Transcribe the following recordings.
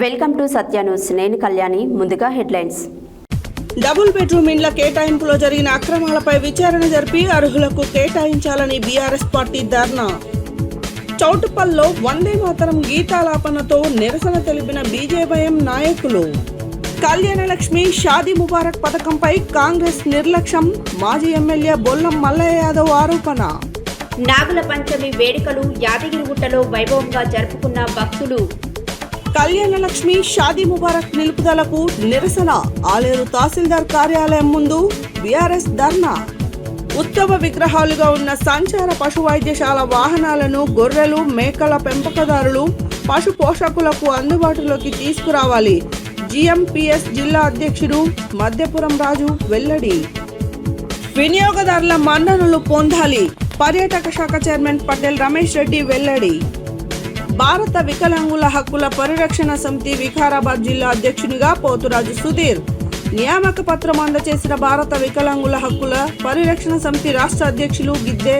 Welcome to Satya news. నేను కళ్యాణి. ముందుగా headlines. Double bedroom ఇండ్ల కేటాయింపులో జరిగిన అక్రమాలపై విచారణ జరిపి అర్హులకు కేటాయించాలని బీఆర్ఎస్ పార్టీ ధర్నా. చౌటుప్పల్లో వందే మాతరం గీతాలాపనతో నిరసన తెలిపిన బీజేపీఎం నాయకులు. కళ్యాణలక్ష్మి షాదీ ముబారక్ పథకంపై కాంగ్రెస్ నిర్లక్ష్యం, మాజీ ఎమ్మెల్యే బొల్లం మల్లయ్య యాదవ్ ఆరోపణ. నాగుల పంచమి వేడుకలు యాదగిరిగుట్టలో వైభవంగా జరుపుకున్న భక్తులు. కళ్యాణలక్ష్మి షాదీ ముబారక్ నిలుపుదలకు నిరసన, ఆలేరు తహసీల్దార్ కార్యాలయం ముందు బీఆర్ఎస్ ధర్నా. ఉత్తమ విగ్రహాలుగా ఉన్న సంచార పశు వైద్యశాల వాహనాలను గొర్రెలు, మేకల పెంపకదారులు, పశు పోషకులకు అందుబాటులోకి తీసుకురావాలి. జీఎంపీఎస్ జిల్లా అధ్యక్షుడు మధ్యపురం రాజు వెల్లడి. వినియోగదారుల మన్ననలు పొందాలి. పర్యాటక శాఖ చైర్మన్ పటేల్ రమేష్ రెడ్డి వెల్లడి. భారత వికలాంగుల హక్కుల పరిరక్షణ సమితి వికారాబాద్ జిల్లా అధ్యక్షునిగా పోతురాజు సుధీర్ నియామక పత్రం అందజేసిన భారత వికలాంగుల హక్కుల పరిరక్షణ సమితి రాష్ట్ర అధ్యక్షులు గిద్దె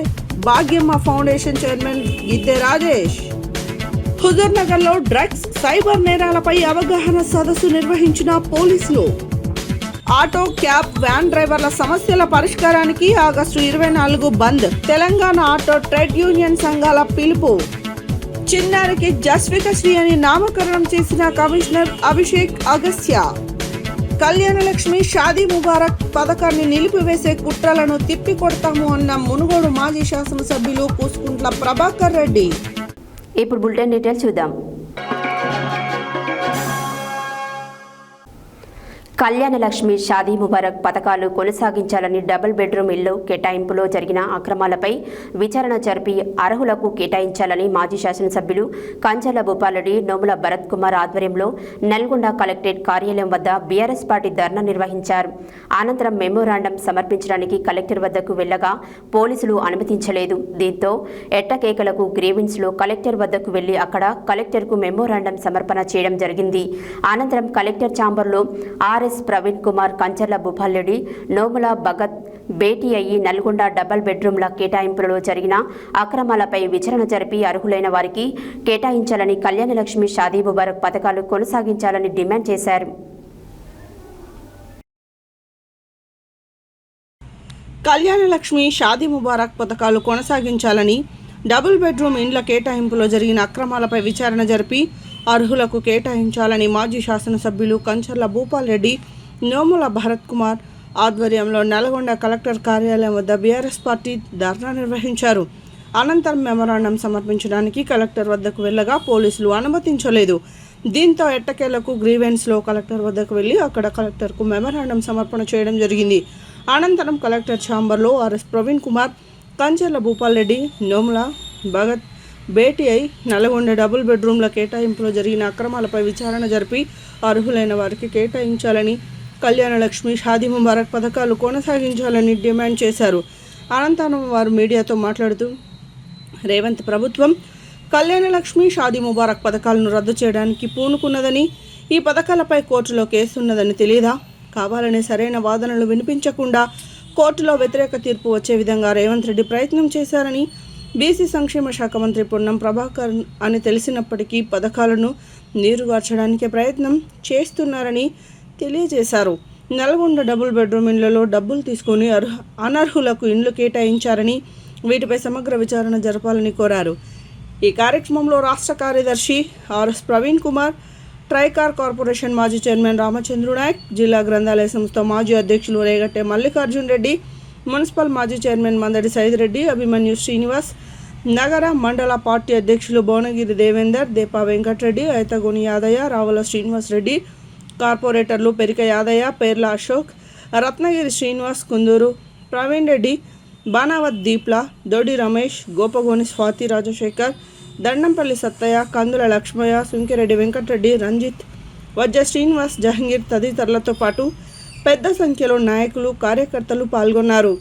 భాగ్యమ్మ ఫౌండేషన్ చైర్మన్ గిద్దె రాజేష్. హుజూర్ నగర్ లో డ్రగ్స్, సైబర్ నేరాలపై అవగాహన సదస్సు నిర్వహించిన పోలీసులు. ఆటో, క్యాబ్, వ్యాన్ డ్రైవర్ల సమస్యల పరిష్కారానికి ఆగస్టు 24 బంద్. తెలంగాణ ఆటో ట్రేడ్ యూనియన్ సంఘాల పిలుపు. చిన్నారికి జస్వికశ్రీ అని నామకరణం చేసిన కమిషనర్ అభిషేక్ అగస్య. కళ్యాణలక్ష్మి షాదీ ముబారక్ పథకాన్ని నిలిపివేసే కుట్రలను తిప్పికొడతాము అన్న మునుగోడు మాజీ శాసనసభ్యులు పూసుకుంట్ల ప్రభాకర్ రెడ్డి. ఇప్పుడు బులెటిన్ డీటెయిల్స్ చూద్దాం. కళ్యాణలక్ష్మి షాదీ ముబారక్ పథకాలు కొనసాగించాలని డబుల్ బెడ్రూమ్ ఇల్లు కేటాయింపులో జరిగిన అక్రమాలపై విచారణ జరిపి అర్హులకు కేటాయించాలని మాజీ శాసనసభ్యులు కంచర్ల భూపాలరెడ్డి, నోముల భరత్ కుమార్ ఆధ్వర్యంలో నల్గొండ కలెక్టరేట్ కార్యాలయం వద్ద బీఆర్ఎస్ పార్టీ ధర్నా నిర్వహించారు. అనంతరం మెమోరాండం సమర్పించడానికి కలెక్టర్ వద్దకు వెళ్లగా పోలీసులు అనుమతించలేదు. దీంతో ఎట్టకేకలకు గ్రీవెన్స్లో కలెక్టర్ వద్దకు వెళ్లి అక్కడ కలెక్టర్కు మెమోరాండం సమర్పణ చేయడం జరిగింది. అనంతరం కలెక్టర్ ఛాంబర్లో ఆర్ఎస్ ప్రవీణ్ కుమార్, కంచర్ల భూపాలరెడ్డి, నోముల భగత్ భేటీ అయ్యి నల్గొండ డబుల్ బెడ్రూమ్ల కేటాయింపులలో జరిగిన అక్రమాలపై విచారణ జరిపి అర్హులైన వారికి కేటాయించాలని, కళ్యాణలక్ష్మి షాదీ ముబారక్ పథకాలు కొనసాగించాలని డిమాండ్ చేశారు. కళ్యాణలక్ష్మి షాదీ ముబారక్ పథకాలు కొనసాగించాలని, డబుల్ బెడ్రూమ్ ఇండ్ల కేటాయింపులో జరిగిన అక్రమాలపై విచారణ జరిపి అర్హులకు కేటాయించాలని మాజీ శాసనసభ్యులు కంచర్ల భూపాలరెడ్డి, నోముల భరత్ కుమార్ ఆధ్వర్యంలో నల్గొండ కలెక్టర్ కార్యాలయం వద్ద బీఆర్ఎస్ పార్టీ ధర్నా నిర్వహించారు. అనంతరం మెమోరాండం సమర్పించడానికి కలెక్టర్ వద్దకు వెళ్లగా పోలీసులు అనుమతించలేదు. దీంతో ఎట్టకేలకు గ్రీవెన్స్లో కలెక్టర్ వద్దకు వెళ్లి అక్కడ కలెక్టర్కు మెమోరాండం సమర్పణ చేయడం జరిగింది. అనంతరం కలెక్టర్ ఛాంబర్లో ఆర్ఎస్ ప్రవీణ్ కుమార్, కంచర్ల భూపాలరెడ్డి, నోముల భగత్ భేటీ అయి నల్గొండ డబుల్ బెడ్రూమ్ల కేటాయింపులో జరిగిన అక్రమాలపై విచారణ జరిపి అర్హులైన వారికి కేటాయించాలని, కళ్యాణలక్ష్మి షాదీ ముబారక్ పథకాలు కొనసాగించాలని డిమాండ్ చేశారు. అనంతరం వారు మీడియాతో మాట్లాడుతూ రేవంత్ ప్రభుత్వం కళ్యాణలక్ష్మి షాదీ ముబారక్ పథకాలను రద్దు చేయడానికి పూనుకున్నదని, ఈ పథకాలపై కోర్టులో కేసున్నదని తెలియదా? కావాలనే సరైన వాదనలు వినిపించకుండా కోర్టులో వ్యతిరేక తీర్పు వచ్చే విధంగా రేవంత్ రెడ్డి ప్రయత్నం చేశారని, బీసీ సంక్షేమ శాఖ మంత్రి పొన్నం ప్రభాకర్ అని తెలిసినప్పటికీ పథకాలను నీరుగార్చడానికే ప్రయత్నం చేస్తున్నారని తెలియజేశారు. నల్గొండ డబుల్ బెడ్రూమ్ ఇండ్లలో డబ్బులు తీసుకుని అనర్హులకు ఇండ్లు కేటాయించారని, వీటిపై సమగ్ర విచారణ జరపాలని కోరారు. ఈ కార్యక్రమంలో రాష్ట్ర కార్యదర్శి ఆర్ఎస్ ప్రవీణ్ కుమార్, ట్రైకార్ కార్పొరేషన్ మాజీ చైర్మన్ రామచంద్రు నాయక్, జిల్లా గ్రంథాలయ సంస్థ మాజీ అధ్యక్షులు రేగట్టె మల్లికార్జున్ రెడ్డి, మున్సిపల్ మాజీ చైర్మన్ మందడి సైద్ రెడ్డి, అభిమన్యు శ్రీనివాస్, నగర మండల పార్టీ అధ్యక్షులు భువనగిరి దేవేందర్, దేపా వెంకటరెడ్డి, ఐతగోని యాదయ్య, రావుల శ్రీనివాస్ రెడ్డి, కార్పొరేటర్లు పెరిక యాదయ్య, పేర్ల అశోక్, రత్నగిరి శ్రీనివాస్, కుందూరు ప్రవీణ్ రెడ్డి, బాణావత్ దీప్ల, దొడి రమేష్, గోపగోని స్వాతి రాజశేఖర్, దండంపల్లి సత్తయ్య, కందుల లక్ష్మయ్య, సుంకిరెడ్డి వెంకటరెడ్డి, రంజిత్, వజ్జ శ్రీనివాస్, జహంగీర్ తదితరులతో పాటు పెద్ద సంఖ్యలో నాయకులు, కార్యకర్తలు పాల్గొన్నారు.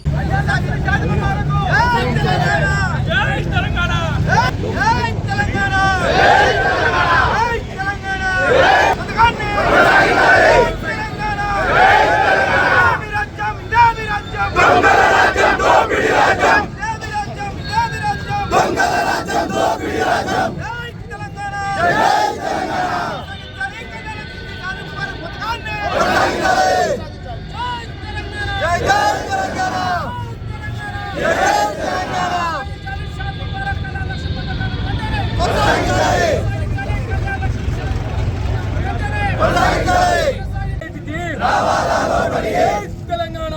Telangana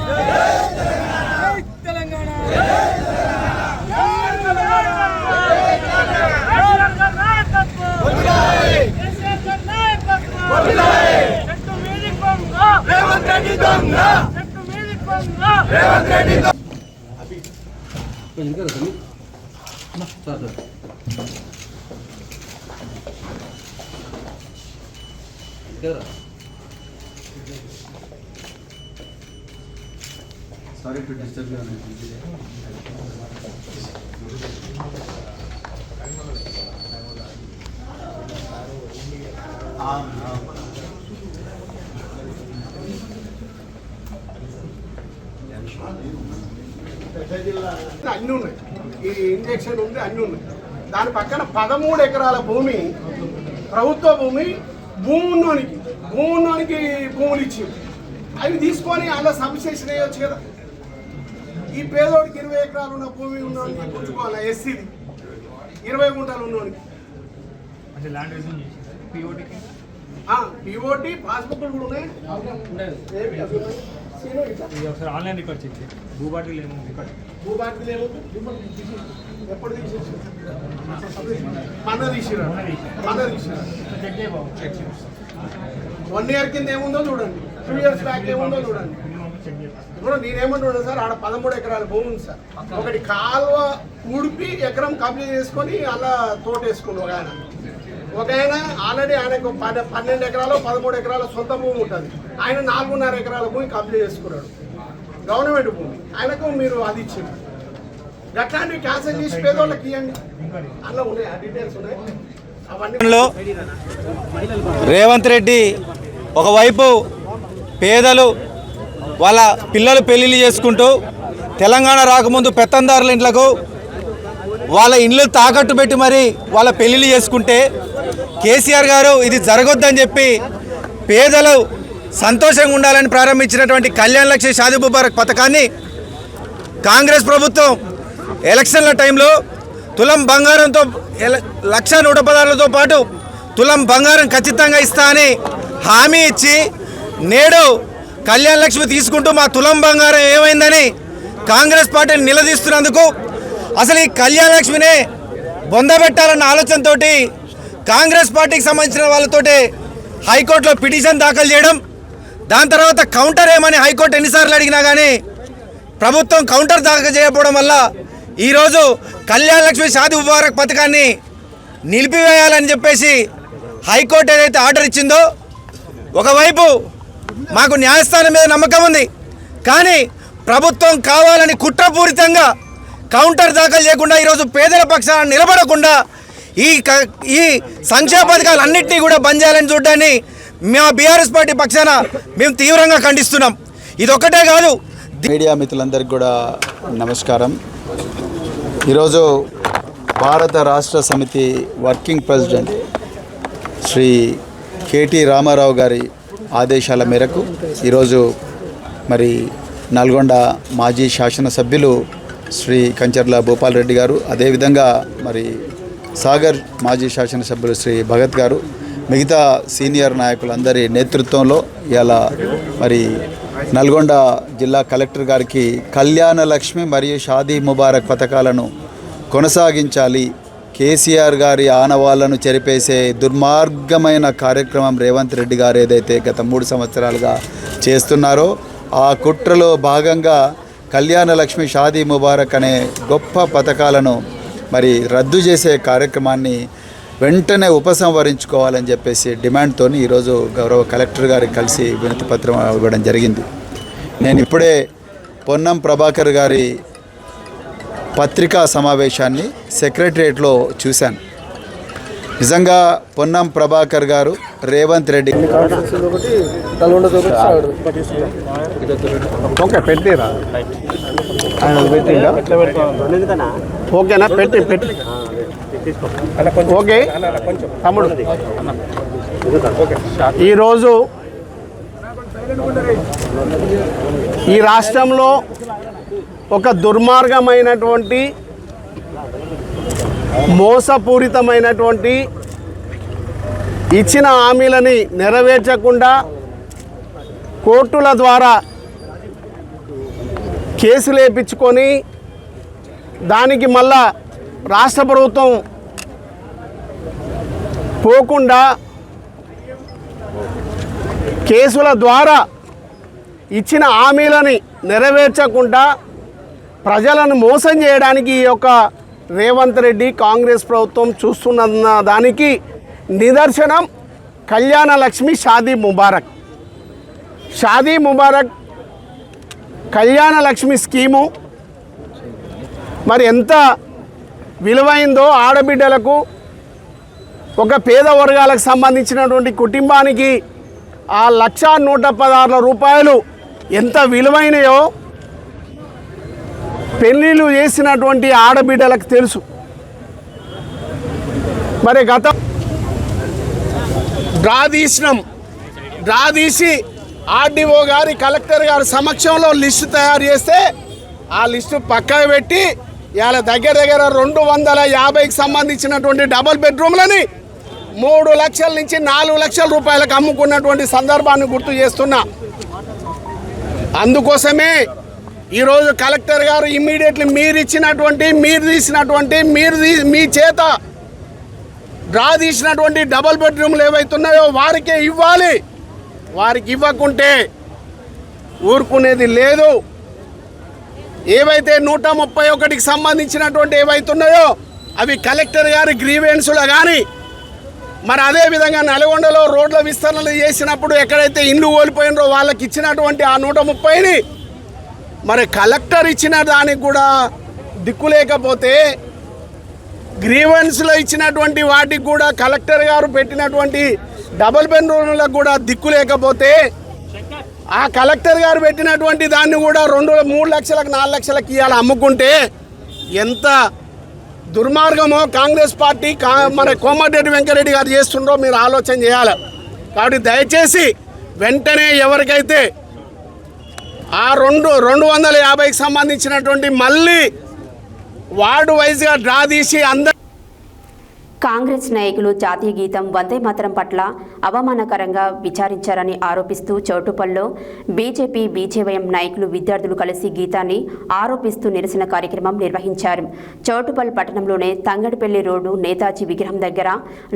Telangana Sorry to disturb you. అన్నీ ఉన్నాయి. ఈ ఇంజెక్షన్ ఉంది, అన్నీ ఉన్నాయి. దాని పక్కన 13 ఎకరాల భూమి ప్రభుత్వ భూమి, భూమున్నోనికి భూములు ఇచ్చింది. అవి తీసుకొని అలా సబ్స్టేషన్ వేయొచ్చు కదా. ఈ పేదోడికి 20 ఎకరాలు ఉన్న భూమి ఉన్నోనికి పుచ్చుకోవాలి. ఎస్సీది 20 గుంటలు ఉన్నోనికి పిఓటి పాస్బుక్లు కూడా ఉన్నాయి. ఆన్లైన్ రికార్డ్ చెక్ భూబాటిల్ ఏముంది ఎప్పుడు తీసేసి మన తీసిరా 1 ఇయర్ కింద ఏముందో చూడండి, 2 ఇయర్స్ బ్యాక్ ఏముందో చూడండి. ఇప్పుడు నేనేమంటున్నా సార్, ఆడ 13 ఎకరాల భూమి ఉంది సార్. ఒకటి కాలువ ఉడిపి ఎకరం కంప్లీట్ చేసుకొని అలా తోట వేసుకుంది ఒక ఆయన ఆల్రెడీ ఆయనకు 12 ఎకరాలు 13 ఎకరాల సొంత భూమి ఉంటుంది. ఆయన 4.5 ఎకరాల భూమి కంప్లీట్ చేసుకున్నాడు, గవర్నమెంట్ భూమి. ఆయనకు మీరు అది ఇచ్చింది. అట్లాంటివి క్యాన్సిల్ చేసి పేదోళ్ళకి ఇవ్వండి. అలా ఉన్నాయి, ఆ డీటెయిల్స్ ఉన్నాయి. అవన్నీ రేవంత్ రెడ్డి ఒకవైపు పేదలు వాళ్ళ పిల్లలు పెళ్లిళ్ళు చేసుకుంటూ తెలంగాణ రాకముందు పెత్తందారుల ఇంట్లకు వాళ్ళ ఇండ్లు తాకట్టు పెట్టి మరి వాళ్ళ పెళ్లిళ్ళు చేసుకుంటే కేసీఆర్ గారు ఇది జరగొద్దని చెప్పి పేదలు సంతోషంగా ఉండాలని ప్రారంభించినటువంటి కళ్యాణ్ లక్ష్మి షాదీ ముబారక్ పథకాన్ని కాంగ్రెస్ ప్రభుత్వం ఎలక్షన్ల టైంలో తులం బంగారంతో 1,116,000తో పాటు తులం బంగారం ఖచ్చితంగా ఇస్తా అని హామీ ఇచ్చి నేడు కళ్యాణ్ లక్ష్మి తీసుకుంటూ మా తులం బంగారం ఏమైందని కాంగ్రెస్ పార్టీని నిలదీస్తున్నందుకు అసలు ఈ కళ్యాణ లక్ష్మినే బొందబెట్టాలన్న ఆలోచనతో కాంగ్రెస్ పార్టీకి సంబంధించిన వాళ్ళతోటి హైకోర్టులో పిటిషన్ దాఖలు చేయడం, దాని తర్వాత కౌంటర్ ఏమని హైకోర్టు ఎన్నిసార్లు అడిగినా కానీ ప్రభుత్వం కౌంటర్ దాఖలు చేయకపోవడం వల్ల ఈరోజు కళ్యాణ లక్ష్మి షాదీ ముబారక్ పథకాన్ని నిలిపివేయాలని చెప్పేసి హైకోర్టు ఏదైతే ఆర్డర్ ఇచ్చిందో, ఒకవైపు మాకు న్యాయస్థానం మీద నమ్మకం ఉంది, కానీ ప్రభుత్వం కావాలని కుట్రపూరితంగా కౌంటర్ దాఖలు చేయకుండా ఈరోజు పేదల పక్షాన నిలబడకుండా ఈ సంక్షేమ పథకాలన్నింటినీ కూడా బంద్ చేయాలని చూడడాన్ని మా బీఆర్ఎస్ పార్టీ పక్షాన మేము తీవ్రంగా ఖండిస్తున్నాం. ఇదొక్కటే కాదు, మీడియా మిత్రులందరికీ కూడా నమస్కారం. ఈరోజు భారత రాష్ట్ర సమితి వర్కింగ్ ప్రెసిడెంట్ శ్రీ కేటీ రామారావు గారి ఆదేశాల మేరకు ఈరోజు మరి నల్గొండ మాజీ శాసనసభ్యులు శ్రీ కంచర్ల భూపాల్ రెడ్డి గారు, అదేవిధంగా మరి సాగర్ మాజీ శాసనసభ్యులు శ్రీ భగత్ గారు, మిగతా సీనియర్ నాయకులందరి నేతృత్వంలో ఇలా మరి నల్గొండ జిల్లా కలెక్టర్ గారికి కళ్యాణ లక్ష్మి మరియు షాదీ ముబారక్ పథకాలను కొనసాగించాలి, కేసీఆర్ గారి ఆనవాళ్లను చెరిపేసే దుర్మార్గమైన కార్యక్రమం రేవంత్ రెడ్డి గారు ఏదైతే గత 3 సంవత్సరాలుగా చేస్తున్నారో ఆ కుట్రలో భాగంగా కళ్యాణ లక్ష్మి షాదీ ముబారక్ అనే గొప్ప పథకాలను మరి రద్దు చేసే కార్యక్రమాన్ని వెంటనే ఉపసంహరించుకోవాలని చెప్పేసి డిమాండ్తో ఈరోజు గౌరవ కలెక్టర్ గారికి కలిసి వినతి పత్రం ఇవ్వడం జరిగింది. నేను ఇప్పుడే పొన్నం ప్రభాకర్ గారి పత్రికా సమావేశాన్ని సెక్రటరియట్లో చూశాను. నిజంగా పొన్నం ప్రభాకర్ గారు రేవంత్ రెడ్డి ఓకేనా పెట్టి ఓకే తమ్ముడు. ఈరోజు ఈ రాష్ట్రంలో ఒక దుర్మార్గమైనటువంటి మోసపూరితమైనటువంటి ఇచ్చిన హామీలని నెరవేర్చకుండా కోర్టుల ద్వారా కేసులు వేయించుకొని దానికి మళ్ళా రాష్ట్ర ప్రభుత్వం పోకుండా కేసుల ద్వారా ఇచ్చిన హామీలని నెరవేర్చకుండా ప్రజలను మోసం చేయడానికి ఈ యొక్క రేవంత్ రెడ్డి కాంగ్రెస్ ప్రభుత్వం చూస్తున్న దానికి నిదర్శనం కళ్యాణ లక్ష్మి షాదీ ముబారక్. షాదీ ముబారక్ కళ్యాణ లక్ష్మి స్కీము మరి ఎంత విలువైందో ఆడబిడ్డలకు, ఒక పేద వర్గాలకు సంబంధించినటువంటి కుటుంబానికి ఆ 1,116 రూపాయలు ఎంత విలువైనయో పెళ్ళిళ్ళు చేసినటువంటి ఆడబిడ్డలకు తెలుసు. మరి డ్రా తీసి ఆర్డీఓ గారి కలెక్టర్ గారి సమక్షంలో లిస్టు తయారు చేస్తే ఆ లిస్టు పక్కకు పెట్టి ఇవాళ దగ్గర 250కి సంబంధించినటువంటి డబుల్ బెడ్రూమ్లని 3 లక్షల నుంచి 4 లక్షల రూపాయలకు అమ్ముకున్నటువంటి సందర్భాన్ని గుర్తు చేస్తున్నా. అందుకోసమే ఈరోజు కలెక్టర్ గారు ఇమ్మీడియట్లీ మీ చేత డ్రా తీసినటువంటి డబుల్ బెడ్రూమ్లు ఏవైతున్నాయో వారికే ఇవ్వాలి. వారికి ఇవ్వకుంటే ఊరుకునేది లేదు. ఏవైతే 131కి సంబంధించినటువంటి ఏవైతున్నాయో అవి కలెక్టర్ గారి గ్రీవెన్స్లో కానీ, మరి అదేవిధంగా నల్గొండలో రోడ్ల విస్తరణలు చేసినప్పుడు ఎక్కడైతే ఇండ్లు కోల్పోయినరో వాళ్ళకి ఇచ్చినటువంటి ఆ 130ని మరి కలెక్టర్ ఇచ్చిన దానికి కూడా దిక్కు లేకపోతే, గ్రీవెన్స్లో ఇచ్చినటువంటి వాటికి కూడా కలెక్టర్ గారు పెట్టినటువంటి డబుల్ బెడ్రూమ్లకు కూడా దిక్కు లేకపోతే, ఆ కలెక్టర్ గారు పెట్టినటువంటి దాన్ని కూడా 3 లక్షలకు 4 లక్షలకు ఇవాళ అమ్ముకుంటే ఎంత దుర్మార్గమో కాంగ్రెస్ పార్టీ మన కోమటిరెడ్డి వెంకరెడ్డి గారు చేస్తుండ్రో మీరు ఆలోచన చేయాలి. కాబట్టి దయచేసి వెంటనే ఎవరికైతే ఆ 250కి సంబంధించినటువంటి మళ్ళీ వార్డు వైజ్గా డ్రా తీసి కాంగ్రెస్ నాయకులు జాతీయ గీతం వందే మాతరం పట్ల అవమానకరంగా విచారించారని ఆరోపిస్తూ చౌటుపల్లో బీజేపీ బీజేవైఎం నాయకులు విద్యార్థులు కలిసి గీతాన్ని ఆరోపిస్తూ నిరసన కార్యక్రమం నిర్వహించారు. చౌటుపల్ పట్టణంలోనే తంగడిపల్లి రోడ్డు నేతాజీ విగ్రహం దగ్గర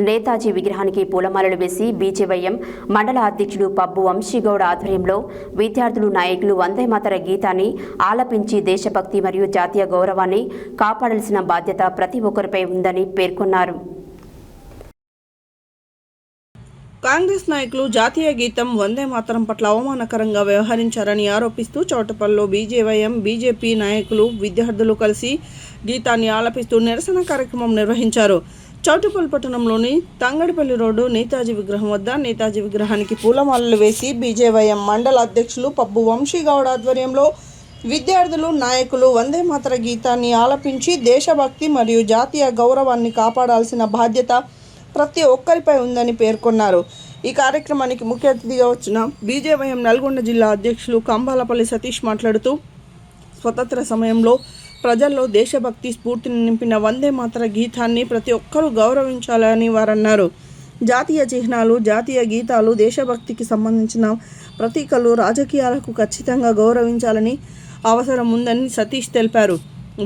నేతాజీ విగ్రహానికి పూలమాలలు వేసి బీజేవైఎం మండల అధ్యక్షుడు పబ్బు వంశీగౌడ్ ఆధ్వర్యంలో విద్యార్థులు నాయకులు వందే మాతర గీతాన్ని ఆలపించి దేశభక్తి మరియు జాతీయ గౌరవాన్ని కాపాడాల్సిన బాధ్యత ప్రతి ఒక్కరిపై ఉందని పేర్కొన్నారు. కాంగ్రెస్ నాయకులు జాతీయ గీతం వందే మాతరం పట్ల అవమానకరంగా వ్యవహరించారని ఆరోపిస్తూ చౌటపల్లో బీజేవైఎం బీజేపీ నాయకులు విద్యార్థులు కలిసి గీతాన్ని ఆలపిస్తూ నిరసన కార్యక్రమం నిర్వహించారు. చౌటుపల్ పట్టణంలోని తంగడిపల్లి రోడ్డు నేతాజీ విగ్రహం వద్ద నేతాజీ విగ్రహానికి పూలమాలలు వేసి బీజేవైఎం మండల అధ్యక్షులు పబ్బు వంశీగౌడ్ ఆధ్వర్యంలో విద్యార్థులు నాయకులు వందే మాతర గీతాన్ని ఆలపించి దేశభక్తి మరియు జాతీయ గౌరవాన్ని కాపాడాల్సిన బాధ్యత ప్రతి ఒక్కరిపై ఉందని పేర్కొన్నారు. ఈ కార్యక్రమానికి ముఖ్య అతిథిగా వచ్చిన బీజేవైఎం నల్గొండ జిల్లా అధ్యక్షులు కంబాలపల్లి సతీష్ మాట్లాడుతూ స్వతంత్ర సమయంలో ప్రజల్లో దేశభక్తి స్ఫూర్తిని నింపిన వందే మాతర గీతాన్ని ప్రతి ఒక్కరూ గౌరవించాలని వారన్నారు. జాతీయ చిహ్నాలు, జాతీయ గీతాలు, దేశభక్తికి సంబంధించిన ప్రతీకలు రాజకీయాలకు ఖచ్చితంగా గౌరవించాలని అవసరం ఉందని సతీష్ తెలిపారు.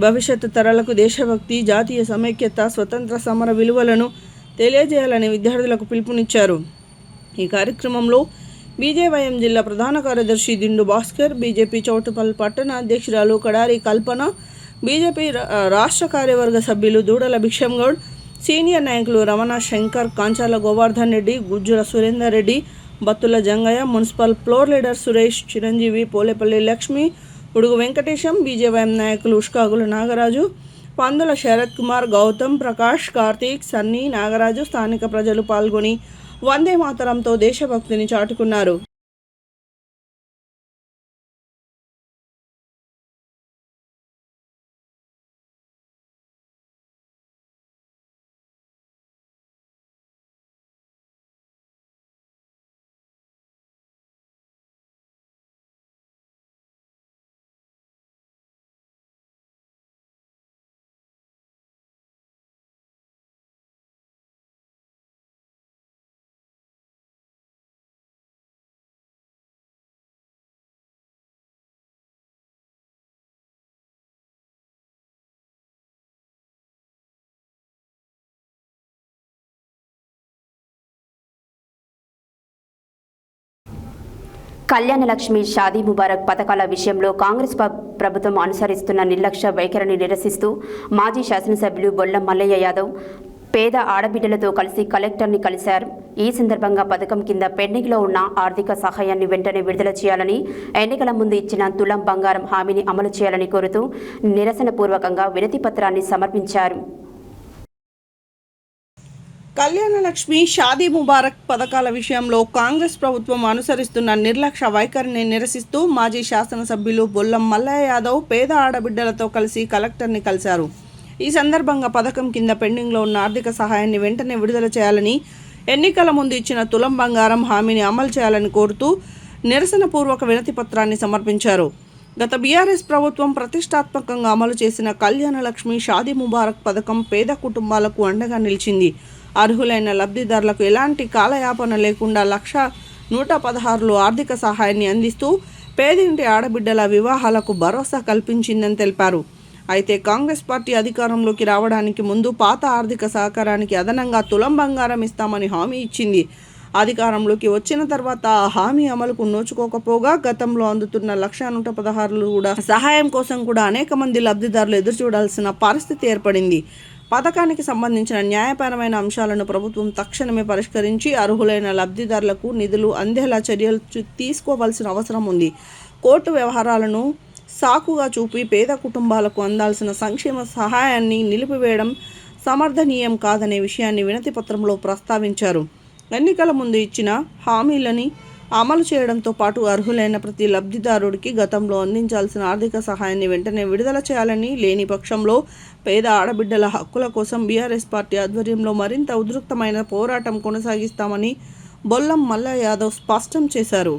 భవిష్యత్తు తరాలకు దేశభక్తి, జాతీయ సమైక్యత, స్వతంత్ర సమర విలువలను తెలియజేయాలని విద్యార్థులకు పిలుపునిచ్చారు. ఈ కార్యక్రమంలో బీజేవైఎం జిల్లా ప్రధాన కార్యదర్శి దిండు భాస్కర్, బీజేపీ చౌటుపల్ పట్టణ అధ్యక్షురాలు కడారి కల్పన, బీజేపీ రాష్ట్ర కార్యవర్గ సభ్యులు దూడల భిక్షంగౌడ్, సీనియర్ నాయకులు Ramana Shankar, Kanchala Govardhan Reddy, Gujjula Surender Reddy, Battula Jangaiah, municipal floor leader Suresh, Chiranjeevi, Polepalli Lakshmi, Udugu Venkatesham, BJYM నాయకులు ఉష్కాగుల నాగరాజు, పందుల శరత్ కుమార్, గౌతమ్, ప్రకాష్, కార్తీక్, సన్నీ, నాగరాజు, స్థానిక ప్రజలు పాల్గొని వందే మాతరంతో దేశభక్తిని చాటుకున్నారు. కళ్యాణ లక్ష్మి షాదీ ముబారక్ పథకాల విషయంలో కాంగ్రెస్ ప్రభుత్వం అనుసరిస్తున్న నిర్లక్ష్య వైఖరిని నిరసిస్తూ మాజీ శాసనసభ్యులు బొల్లం మల్లయ్య యాదవ్ పేద ఆడబిడ్డలతో కలిసి కలెక్టర్ని కలిశారు. ఈ సందర్భంగా పథకం కింద పెండింగ్లో ఉన్న ఆర్థిక సహాయాన్ని వెంటనే విడుదల చేయాలని, ఎన్నికల ముందు ఇచ్చిన తులం బంగారం హామీని అమలు చేయాలని కోరుతూ నిరసనపూర్వకంగా వినతి పత్రాన్ని సమర్పించారు. కళ్యాణ లక్ష్మి షాదీ ముబారక్ పథకాల విషయంలో కాంగ్రెస్ ప్రభుత్వం అనుసరిస్తున్న నిర్లక్ష్య వైఖరిని నిరసిస్తూ మాజీ శాసనసభ్యులు బొల్లం మల్లయ్య యాదవ్ పేద ఆడబిడ్డలతో కలిసి కలెక్టర్ని కలిశారు. ఈ సందర్భంగా పథకం కింద పెండింగ్లో ఉన్న ఆర్థిక సహాయాన్ని వెంటనే విడుదల చేయాలని, ఎన్నికల ముందు ఇచ్చిన తులం బంగారం హామీని అమలు చేయాలని కోరుతూ నిరసనపూర్వక వినతి పత్రాన్ని సమర్పించారు. గత బీఆర్ఎస్ ప్రభుత్వం ప్రతిష్టాత్మకంగా అమలు చేసిన కళ్యాణ లక్ష్మి షాదీ ముబారక్ పథకం పేద కుటుంబాలకు అండగా నిలిచింది. అర్హులైన లబ్ధిదారులకు ఎలాంటి కాలయాపన లేకుండా 1,116 ఆర్థిక సహాయాన్ని అందిస్తూ పేదింటి ఆడబిడ్డల వివాహాలకు భరోసా కల్పించిందని తెలిపారు. అయితే కాంగ్రెస్ పార్టీ అధికారంలోకి రావడానికి ముందు పాత ఆర్థిక సహకారానికి అదనంగా తులం బంగారం ఇస్తామని హామీ ఇచ్చింది. అధికారంలోకి వచ్చిన తర్వాత ఆ హామీ అమలుకు నోచుకోకపోగా గతంలో అందుతున్న 1,116 కూడా సహాయం కోసం కూడా అనేక మంది లబ్ధిదారులు ఎదురుచూడాల్సిన పరిస్థితి ఏర్పడింది. పథకానికి సంబంధించిన న్యాయపరమైన అంశాలను ప్రభుత్వం తక్షణమే పరిష్కరించి అర్హులైన లబ్ధిదారులకు నిధులు అందేలా చర్యలు తీసుకోవాల్సిన అవసరం ఉంది. కోర్టు వ్యవహారాలను సాకుగా చూపి పేద కుటుంబాలకు అందాల్సిన సంక్షేమ సహాయాన్ని నిలిపివేయడం సమర్థనీయం కాదనే విషయాన్ని వినతి పత్రంలో ప్రస్తావించారు. ఎన్నికల ముందు ఇచ్చిన హామీలని అమలు చేయడంతో పాటు అర్హులైన ప్రతి లబ్ధిదారుడికి గతంలో అందించాల్సిన ఆర్థిక సహాయాన్ని వెంటనే విడుదల చేయాలని, లేని పక్షంలో పేద ఆడబిడ్డల హక్కుల కోసం బీఆర్ఎస్ పార్టీ ఆధ్వర్యంలో మరింత ఉధృతమైన పోరాటం కొనసాగిస్తామని బొల్లం మల్లయ్య యాదవ్ స్పష్టం చేశారు.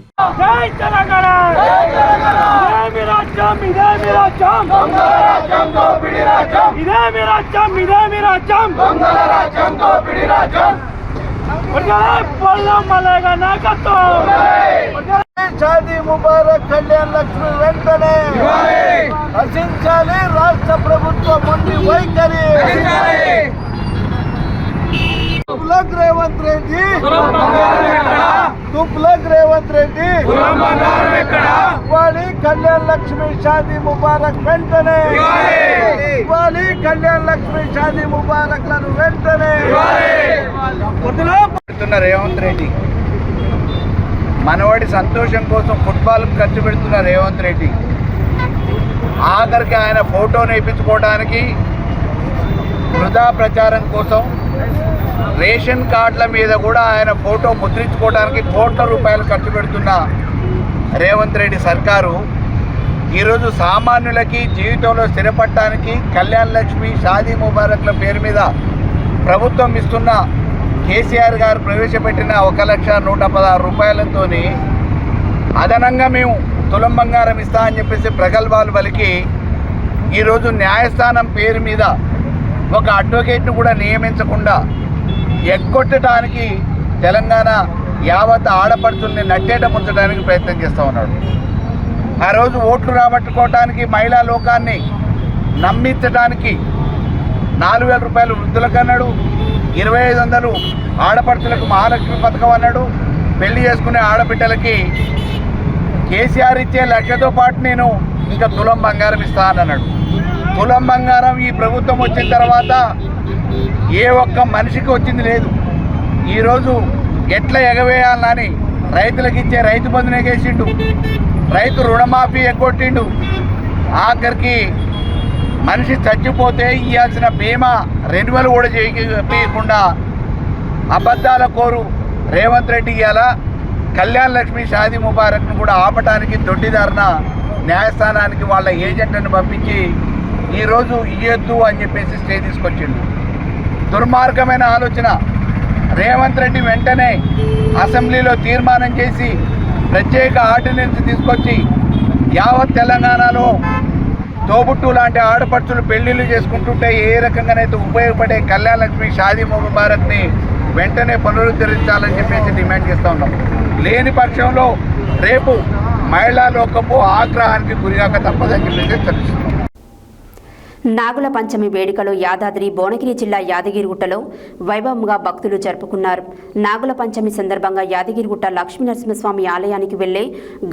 షాదీ ముబారక్ కళ్యాణ లక్ష్మి వెంటనే రచించాలి. రాష్ట్ర ప్రభుత్వం మొండి వైఖరి. తుగ్లక్ రేవంత్ రెడ్డి, తుగ్లక్ రేవంత్ రెడ్డి ఇవ్వాలి. కళ్యాణ లక్ష్మి షాదీ ముబారక్ వెంటనే ఇవ్వాలి. కళ్యాణ లక్ష్మి షాదీ ముబారక్ లను వెంటనే. రేవంత్ రెడ్డి మనవాడి సంతోషం కోసం ఫుట్బాల్ ఖర్చు పెడుతున్న రేవంత్ రెడ్డి ఆఖరికి ఆయన ఫోటో నేర్పించుకోవడానికి వృధా ప్రచారం కోసం రేషన్ కార్డుల మీద కూడా ఆయన ఫోటో ముద్రించుకోవడానికి కోట్ల రూపాయలు ఖర్చు పెడుతున్న రేవంత్ రెడ్డి సర్కారు ఈరోజు సామాన్యులకి జీవితంలో స్థిరపడటానికి కళ్యాణ లక్ష్మి షాదీ ముబారక్ల పేరు మీద ప్రభుత్వం ఇస్తున్న కేసీఆర్ గారు ప్రవేశపెట్టిన 1,116 రూపాయలతో అదనంగా మేము తులం బంగారం ఇస్తా అని చెప్పేసి ప్రగల్భాలు పలికి ఈరోజు న్యాయస్థానం పేరు మీద ఒక అడ్వకేట్ను కూడా నియమించకుండా ఎగ్గొట్టడానికి తెలంగాణ యావత్ ఆడపడుతుల్ని నట్టేట ముంచడానికి ప్రయత్నం చేస్తూ ఉన్నాడు. ఆ రోజు ఓట్లు రాబట్టుకోవటానికి మహిళా లోకాన్ని నమ్మించడానికి 4,000 రూపాయలు వృద్ధులకు అన్నాడు, 2,500 ఆడపడుతులకు మహాలక్ష్మి పథకం అన్నాడు. పెళ్లి చేసుకునే ఆడబిడ్డలకి కేసీఆర్ ఇచ్చే 1,00,000తో పాటు నేను ఇంకా తులం బంగారం ఇస్తా అన్నాడు. తులం బంగారం ఈ ప్రభుత్వం వచ్చిన తర్వాత ఏ ఒక్క మనిషికి వచ్చింది లేదు. ఈరోజు ఎట్లా ఎగవేయాలని రైతులకు ఇచ్చే రైతు బంధుని ఎగేసిండు, రైతు రుణమాఫీ ఎగ్గొట్టిండు. ఆఖరికి మనిషి చచ్చిపోతే ఇవ్వాల్సిన బీమా రెన్యువల్ కూడా చేయకుండా అబద్ధాల కోరు రేవంత్ రెడ్డి ఇవాళ కళ్యాణ లక్ష్మి షాదీ ముబారక్ను కూడా ఆపటానికి దొడ్డిదారిన న్యాయస్థానానికి వాళ్ళ ఏజెంట్లను పంపించి ఈరోజు ఇయ్యొద్దు అని చెప్పేసి స్టే తీసుకొచ్చిండు. దుర్మార్గమైన ఆలోచన. రేవంత్ రెడ్డి వెంటనే అసెంబ్లీలో తీర్మానం చేసి ప్రత్యేక ఆర్డినెన్స్ తీసుకొచ్చి యావత్ తెలంగాణలో తోబుట్టు లాంటి ఆడపడుచులు పెళ్లిళ్ళు చేసుకుంటుంటే ఏ రకంగానైతే ఉపయోగపడే కళ్యాణ లక్ష్మి షాదీ ముబారక్ని వెంటనే పునరుద్ధరించాలని చెప్పేసి డిమాండ్ చేస్తూ ఉన్నాం. లేని పక్షంలో రేపు మహిళా లోకపు ఆగ్రహానికి గురిగాక తప్పదని చెప్పేసి తెలుస్తుంది. నాగుల పంచమి వేడుకలు యాదాద్రి భువనగిరి జిల్లా యాదగిరిగుట్టలో వైభవంగా భక్తులు జరుపుకున్నారు. నాగుల పంచమి సందర్భంగా యాదగిరిగుట్ట లక్ష్మీనరసింహస్వామి ఆలయానికి వెళ్లే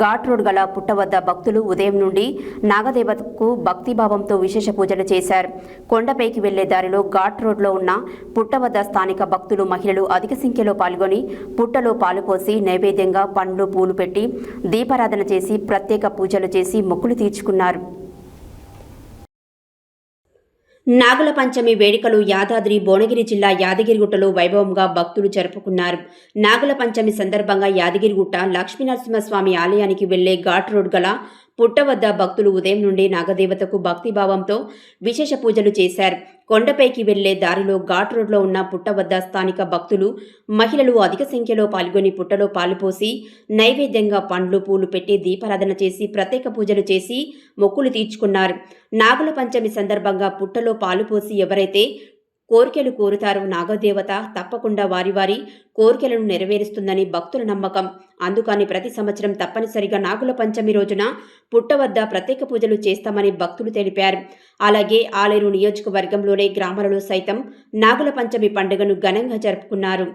ఘాట్ రోడ్ గల పుట్ట వద్ద భక్తులు ఉదయం నుండి నాగదేవతకు భక్తిభావంతో విశేష పూజలు చేశారు. కొండపైకి వెళ్లే దారిలో ఘాట్ రోడ్లో ఉన్న పుట్ట వద్ద స్థానిక భక్తులు, మహిళలు అధిక సంఖ్యలో పాల్గొని పుట్టలో పాలు పోసి నైవేద్యంగా పండ్లు, పూలు పెట్టి దీపారాధన చేసి ప్రత్యేక పూజలు చేసి మొక్కులు తీర్చుకున్నారు. నాగుల పంచమి వేడుకలు యాదాద్రి భువనగిరి జిల్లా యాదగిరిగుట్టలో వైభవంగా భక్తులు జరుపుకున్నారు. నాగుల పంచమి సందర్భంగా యాదగిరిగుట్ట లక్ష్మీనరసింహస్వామి ఆలయానికి వెళ్లే ఘాట్ రోడ్ గల పుట్ట వద్ద భక్తులు ఉదయం నుండి నాగదేవతకు భక్తిభావంతో విశేష పూజలు చేశారు. కొండపైకి వెళ్లే దారిలో ఘాట్ రోడ్లో ఉన్న పుట్ట వద్ద స్థానిక భక్తులు, మహిళలు అధిక సంఖ్యలో పాల్గొని పుట్టలో పాలు పోసి నైవేద్యంగా పండ్లు, పూలు పెట్టి దీపారాధన చేసి ప్రత్యేక పూజలు చేసి మొక్కులు తీర్చుకున్నారు. నాగుల పంచమి సందర్భంగా పుట్టలో పాలు పోసి ఎవరైతే కోరికలు కోరుతారో నాగదేవత తప్పకుండా వారి వారి కోరికలను నెరవేరుస్తుందని భక్తుల నమ్మకం. అందుకని ప్రతి సంవత్సరం తప్పనిసరిగా నాగుల పంచమి రోజున పుట్ట వద్ద ప్రత్యేక పూజలు చేస్తామని భక్తులు తెలిపారు. అలాగే ఆలేరు నియోజకవర్గంలోని గ్రామాలలో సైతం నాగుల పంచమి పండుగను ఘనంగా జరుపుకున్నారు.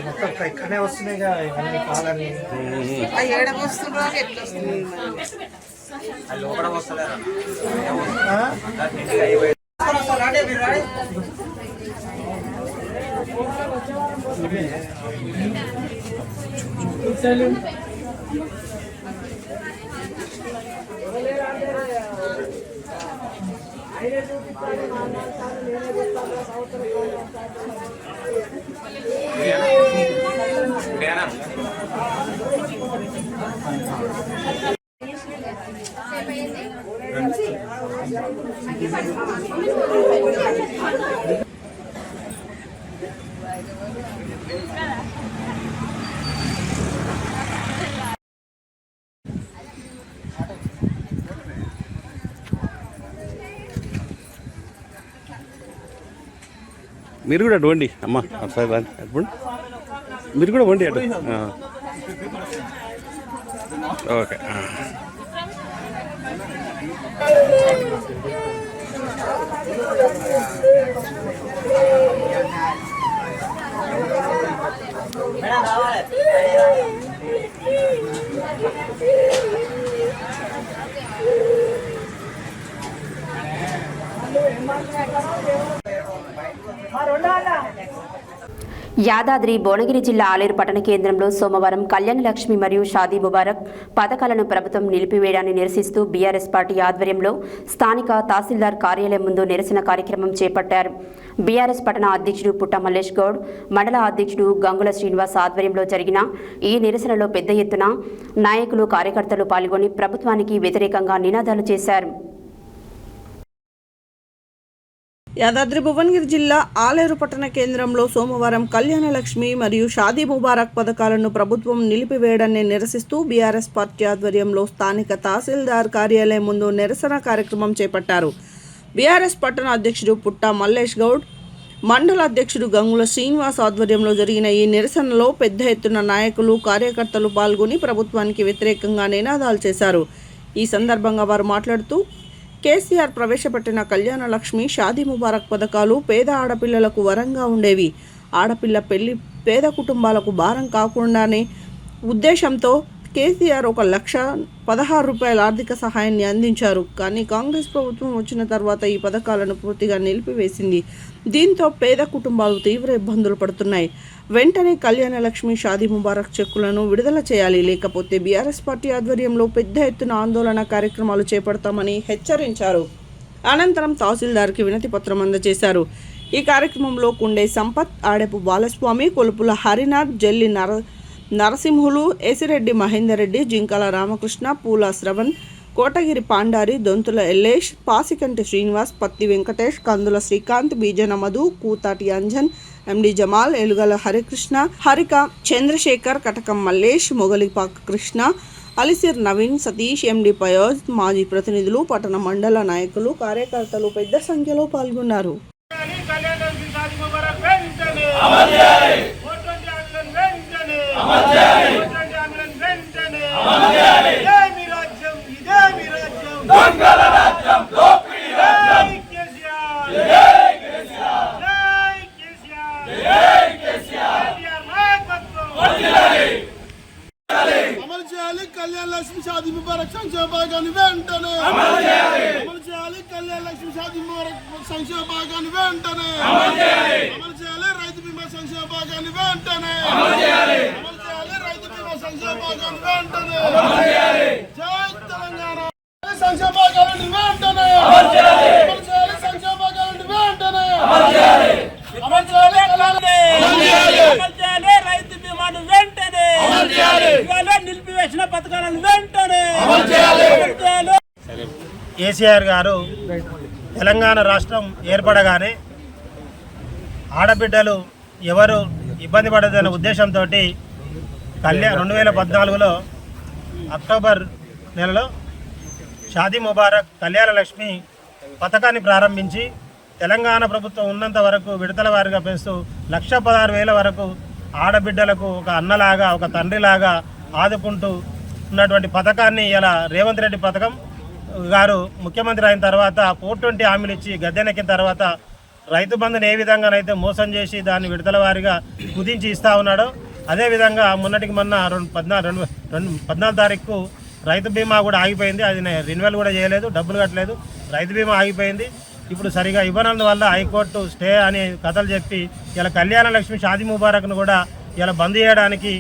మొత్తం ఇక్కడనే వస్తున్నాయిగా ఇవన్నీ పాలని మీరు కూడా వండి అమ్మ ఒకసారి అప్పుడు మీరు కూడా వండి అటు ఓకే. యాదాద్రి భువనగిరి జిల్లా ఆలేరు పట్టణ కేంద్రంలో సోమవారం కళ్యాణ లక్ష్మి మరియు షాదీ ముబారక్ పథకాలను ప్రభుత్వం నిలిపివేయడాన్ని నిరసిస్తూ బీఆర్ఎస్ పార్టీ ఆధ్వర్యంలో స్థానిక తహసీల్దార్ కార్యాలయం ముందు నిరసన కార్యక్రమం చేపట్టారు. బీఆర్ఎస్ పట్టణ అధ్యక్షుడు పుట్ట మల్లేష్ గౌడ్, మండల అధ్యక్షుడు గంగుల శ్రీనివాస్ ఆధ్వర్యంలో జరిగిన ఈ నిరసనలో పెద్ద ఎత్తున నాయకులు, కార్యకర్తలు పాల్గొని ప్రభుత్వానికి వ్యతిరేకంగా నినాదాలు చేశారు. యాదాద్రి భువనగిరి జిల్లా ఆలేరు పట్టణ కేంద్రంలో సోమవారం కళ్యాణ లక్ష్మి మరియు షాదీ ముబారక్ పథకాలను ప్రభుత్వం నిలిపివేయడాన్ని నిరసిస్తూ బీఆర్ఎస్ పార్టీ ఆధ్వర్యంలో స్థానిక తహసీల్దార్ కార్యాలయం ముందు నిరసన కార్యక్రమం చేపట్టారు. బీఆర్ఎస్ పట్టణ అధ్యక్షుడు పుట్ట మల్లేష్ గౌడ్, మండల అధ్యక్షుడు గంగుల శ్రీనివాస్ ఆధ్వర్యంలో జరిగిన ఈ నిరసనలో పెద్ద ఎత్తున నాయకులు, కార్యకర్తలు పాల్గొని ప్రభుత్వానికి వ్యతిరేకంగా నినాదాలు చేశారు. ఈ సందర్భంగా వారు మాట్లాడుతూ కేసీఆర్ ప్రవేశపెట్టిన కళ్యాణ లక్ష్మి, షాదీ ముబారక్ పథకాలు పేద ఆడపిల్లలకు వరంగా ఉండేవి. ఆడపిల్ల పెళ్లి పేద కుటుంబాలకు భారం కాకుండానే ఉద్దేశంతో కేసీఆర్ 1,16,000 రూపాయల ఆర్థిక సహాయాన్ని అందించారు. కానీ కాంగ్రెస్ ప్రభుత్వం వచ్చిన తర్వాత ఈ పథకాలను పూర్తిగా నిలిపివేసింది. దీంతో పేద కుటుంబాలు తీవ్ర ఇబ్బందులు పడుతున్నాయి. వెంటనే కళ్యాణ లక్ష్మి, షాదీ ముబారక్ చెక్కులను విడుదల చేయాలి, లేకపోతే బీఆర్ఎస్ పార్టీ ఆధ్వర్యంలో పెద్ద ఎత్తున ఆందోళన కార్యక్రమాలు చేపడతామని హెచ్చరించారు. అనంతరం తహసీల్దార్కి వినతి పత్రం అందజేశారు. ఈ కార్యక్రమంలో కుండే సంపత్, ఆడెపు బాలస్వామి, కొలుపుల హరినాథ్, జల్లి నరసింహులు, ఏసిరెడ్డి మహేందర్ రెడ్డి, జింకాల రామకృష్ణ, పూల శ్రవణ్, కోటగిరి పాండారి, దొంతుల ఎల్లేష్, పాసికంటి శ్రీనివాస్, పత్తి వెంకటేష్, కందుల శ్రీకాంత్, బీజన మధు, కూతాటి అంజన్, ఎండి జమాల్, ఎలుగల హరికృష్ణ, హరిక చంద్రశేఖర్, కటకం మల్లేష్, మొగలిపాక కృష్ణ, అలిసిర్ నవీన్, సతీష్, ఎండి పయోజ్, మాజీ ప్రతినిధులు, పట్టణ మండల నాయకులు, కార్యకర్తలు పెద్ద సంఖ్యలో పాల్గొన్నారు. కళ్యాణ లక్ష్మి షాదీ ముబారక్ సంక్షేమ భాగాన్ని వెంటనే అమలు చేయాలి. కళ్యాణ లక్ష్మి షాదీ ముబారక్ సంక్షేమ భాగాన్ని వెంటనే అమలు చేయాలి. రైతు బీమా సంక్షేమ భాగాన్ని వెంటనే అమలు చేయాలి. రైతు బీమా సంక్షేమ భాగాన్ని వెంటనే జై తెలంగాణ. సంక్షేమ భాగాలను వెంటనే అమలు చేయాలి. సంక్షేమ భాగాలను వెంటనే అమలు చేయాలి. రైతు బీమాను వెంటనే ఇవాళ నిలిపివేసిన పథకాలను వెంటనే కేసీఆర్ గారు తెలంగాణ రాష్ట్రం ఏర్పడగానే ఆడబిడ్డలు ఎవరు ఇబ్బంది పడదనే ఉద్దేశంతో 2014లో అక్టోబర్ నెలలో షాదీ ముబారక్ కళ్యాణ లక్ష్మి పథకాన్ని ప్రారంభించి తెలంగాణ ప్రభుత్వం ఉన్నంత వరకు విడతల వారీగా పెంచుతూ 1,16,000 వరకు ఆడబిడ్డలకు ఒక అన్నలాగా ఒక తండ్రిలాగా ఆదుకుంటూ ఉన్నటువంటి పథకాన్ని ఇలా రేవంత్ రెడ్డి పథకం గారు ముఖ్యమంత్రి అయిన తర్వాత 420 హామీలు ఇచ్చి గద్దెనెక్కిన తర్వాత రైతు బంధుని ఏ విధంగానైతే మోసం చేసి దాన్ని విడతల వారీగా కుదించి ఇస్తూ ఉన్నాడో అదేవిధంగా మొన్నటికి మొన్న 14 తారీఖు రైతు బీమా కూడా ఆగిపోయింది. అది రెన్యువల్ కూడా చేయలేదు, డబ్బులు కట్టలేదు, రైతు బీమా ఆగిపోయింది. ఇప్పుడు సరిగా ఇవ్వనందువల్ల హైకోర్టు స్టే అని కథలు చెప్పి ఇలా కళ్యాణ లక్ష్మి షాదీ ముబారక్ను కూడా ఇలా బంద్ చేయడానికి